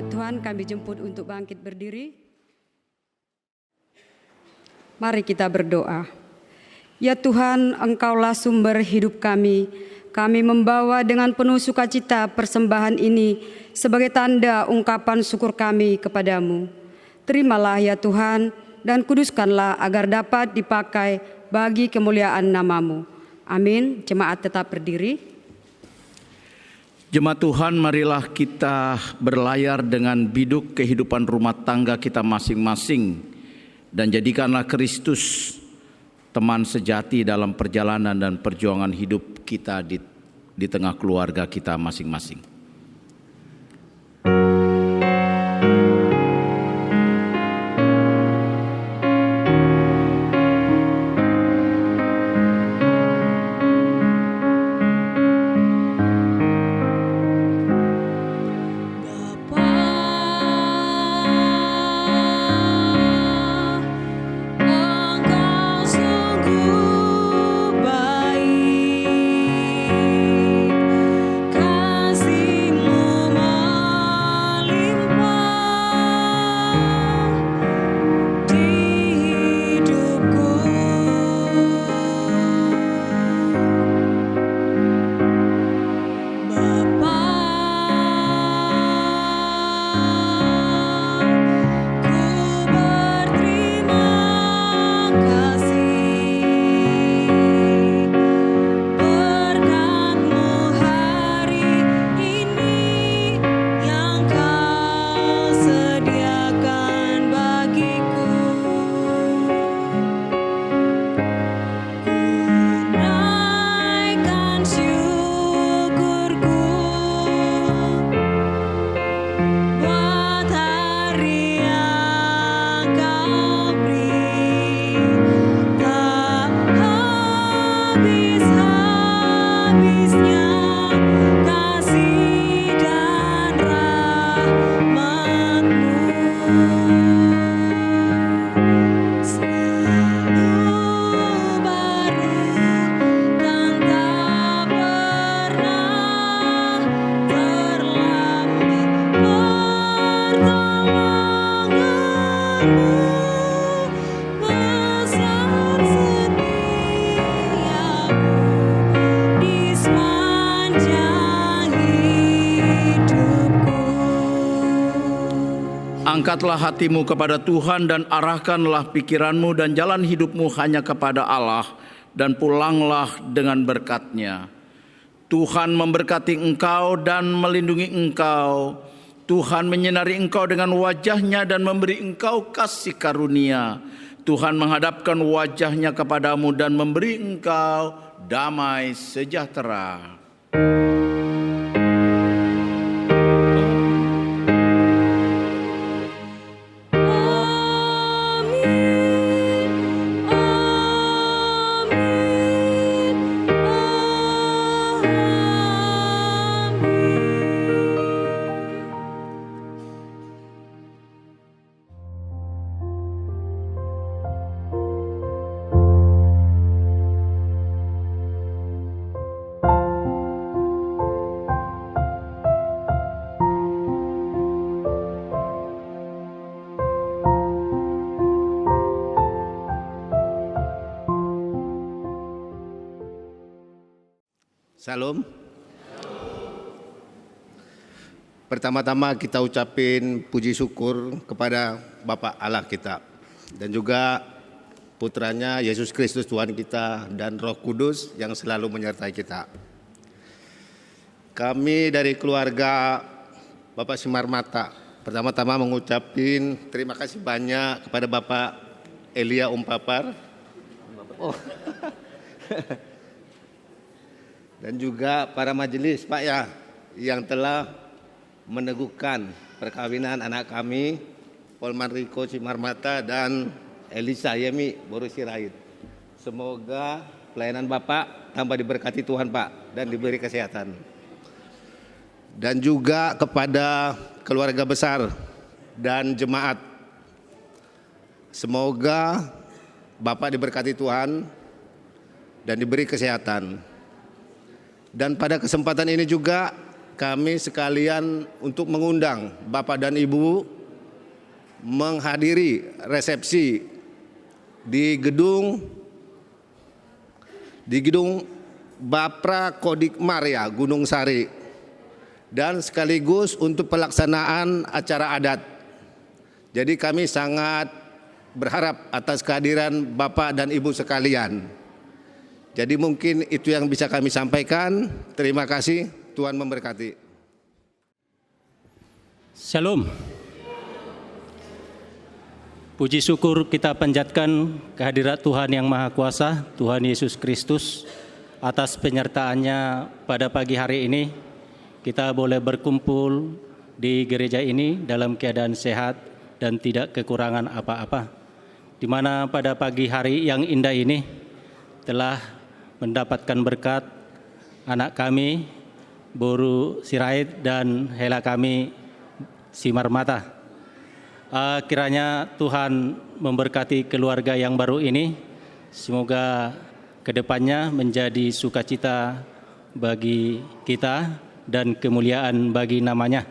jemaat Tuhan kami jemput untuk bangkit berdiri. Mari kita berdoa. Ya Tuhan, Engkaulah sumber hidup kami. Kami membawa dengan penuh sukacita persembahan ini sebagai tanda ungkapan syukur kami kepadamu. Terimalah ya Tuhan, dan kuduskanlah agar dapat dipakai bagi kemuliaan namamu. Amin. Jemaat tetap berdiri. Jemaat Tuhan, marilah kita berlayar dengan biduk kehidupan rumah tangga kita masing-masing, dan jadikanlah Kristus teman sejati dalam perjalanan dan perjuangan hidup kita di tengah keluarga kita masing-masing. Angkatlah hatimu kepada Tuhan dan arahkanlah pikiranmu dan jalan hidupmu hanya kepada Allah, dan pulanglah dengan berkat-Nya. Tuhan memberkati engkau dan melindungi engkau. Tuhan menyinari engkau dengan wajah-Nya dan memberi engkau kasih karunia. Tuhan menghadapkan wajah-Nya kepadamu dan memberi engkau damai sejahtera. Salam. Pertama-tama kita ucapin puji syukur kepada Bapa Allah kita dan juga putranya Yesus Kristus Tuhan kita dan Roh Kudus yang selalu menyertai kita. Kami dari keluarga Bapak Simarmata pertama-tama mengucapin terima kasih banyak kepada Bapak Elia Umpapar. Dan juga para majelis Pak ya yang telah meneguhkan perkawinan anak kami Polman Riko Simarmata dan Elisa Yemi Boru Sirait. Semoga pelayanan Bapak tambah diberkati Tuhan Pak dan diberi kesehatan. Dan juga kepada keluarga besar dan jemaat, semoga Bapak diberkati Tuhan dan diberi kesehatan. Dan pada kesempatan ini juga kami sekalian untuk mengundang Bapak dan Ibu menghadiri resepsi di gedung Bapra Kodikmar ya, Gunung Sari, dan sekaligus untuk pelaksanaan acara adat. Jadi kami sangat berharap atas kehadiran Bapak dan Ibu sekalian. Jadi mungkin itu yang bisa kami sampaikan. Terima kasih, Tuhan memberkati. Shalom. Puji syukur kita panjatkan kehadirat Tuhan Yang Maha Kuasa, Tuhan Yesus Kristus, atas penyertaannya pada pagi hari ini. Kita boleh berkumpul di gereja ini dalam keadaan sehat dan tidak kekurangan apa-apa. Di mana pada pagi hari yang indah ini telah mendapatkan berkat anak kami, Boru Sirait, dan hela kami, Simarmata. Kiranya Tuhan memberkati keluarga yang baru ini. Semoga kedepannya menjadi sukacita bagi kita dan kemuliaan bagi namanya.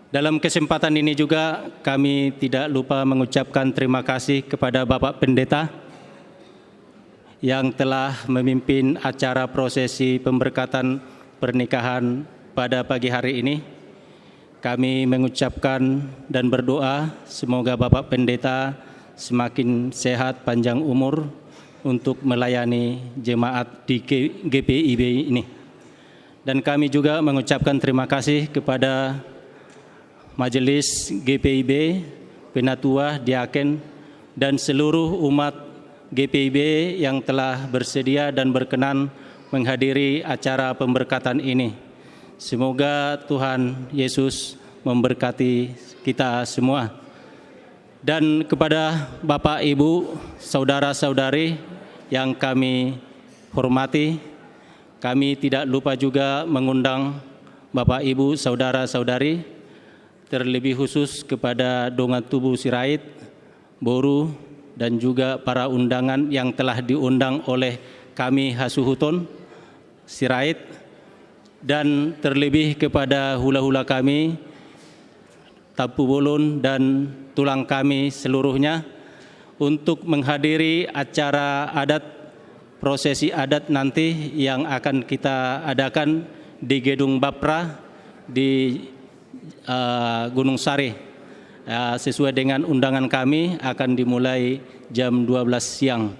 Dalam kesempatan ini juga kami tidak lupa mengucapkan terima kasih kepada Bapak Pendeta yang telah memimpin acara prosesi pemberkatan pernikahan pada pagi hari ini. Kami mengucapkan dan berdoa semoga Bapak Pendeta semakin sehat, panjang umur untuk melayani jemaat di GPIB ini. Dan kami juga mengucapkan terima kasih kepada Majelis GPIB, Penatua, Diaken, dan seluruh umat GPIB yang telah bersedia dan berkenan menghadiri acara pemberkatan ini. Semoga Tuhan Yesus memberkati kita semua. Dan kepada Bapak, Ibu, saudara-saudari yang kami hormati, kami tidak lupa juga mengundang Bapak, Ibu, saudara-saudari, terlebih khusus kepada Dongan Tubuh Sirait, Boru, dan juga para undangan yang telah diundang oleh kami Hasuhuton Sirait, dan terlebih kepada hula-hula kami, Tapu Bolon, dan tulang kami seluruhnya untuk menghadiri acara adat, prosesi adat nanti yang akan kita adakan di Gedung Bapra di Gunung Sari. Sesuai dengan undangan kami akan dimulai jam 12 siang.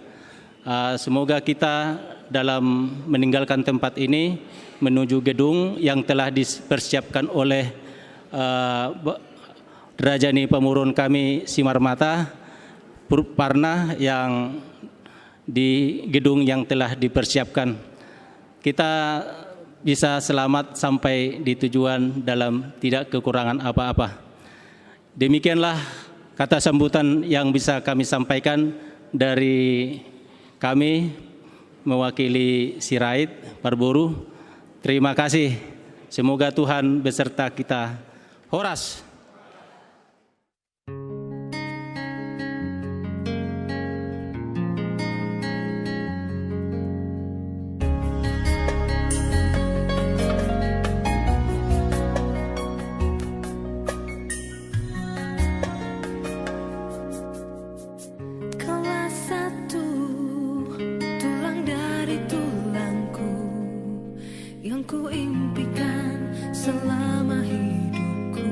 Semoga kita dalam meninggalkan tempat ini menuju gedung yang telah dipersiapkan oleh Rajani Pemurun kami Simarmata Parna yang di gedung yang telah dipersiapkan. Kita bisa selamat sampai di tujuan dalam tidak kekurangan apa-apa. Demikianlah kata sambutan yang bisa kami sampaikan dari kami mewakili Sirait, Parboru. Terima kasih. Semoga Tuhan beserta kita. Horas. Ku impikan selama hidupku.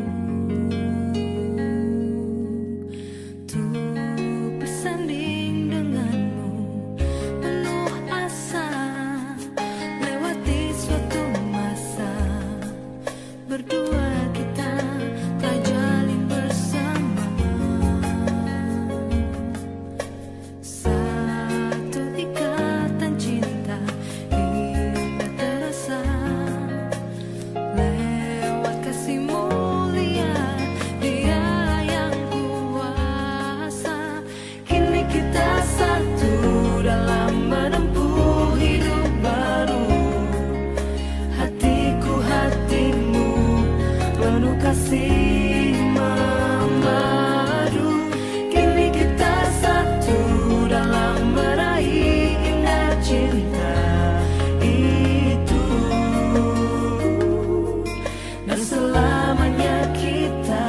selamanya kita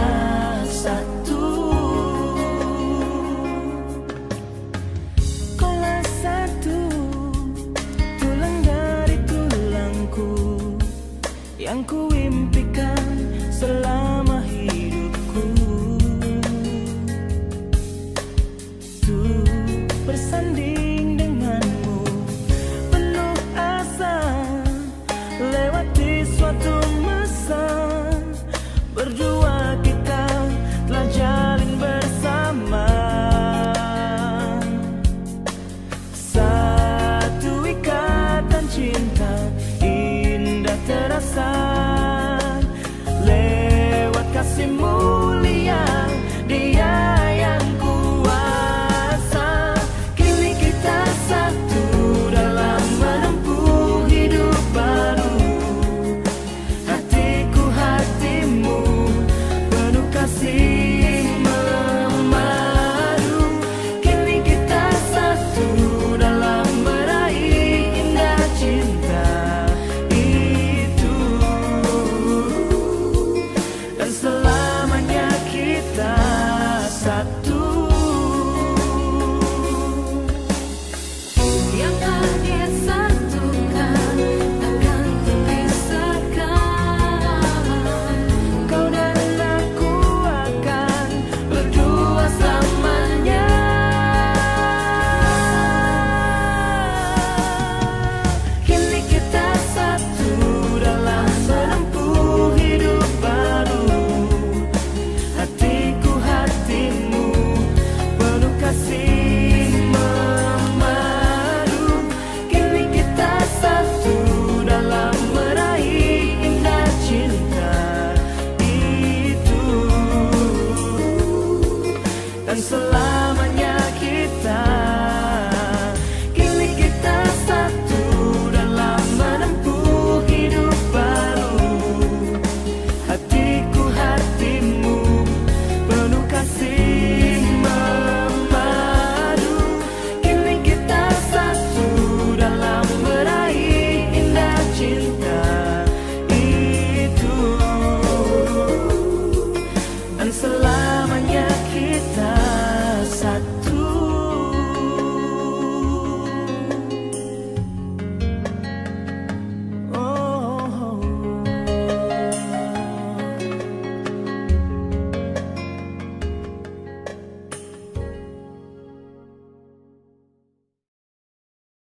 satu. Kaulah satu, tulang dari tulangku, yang ku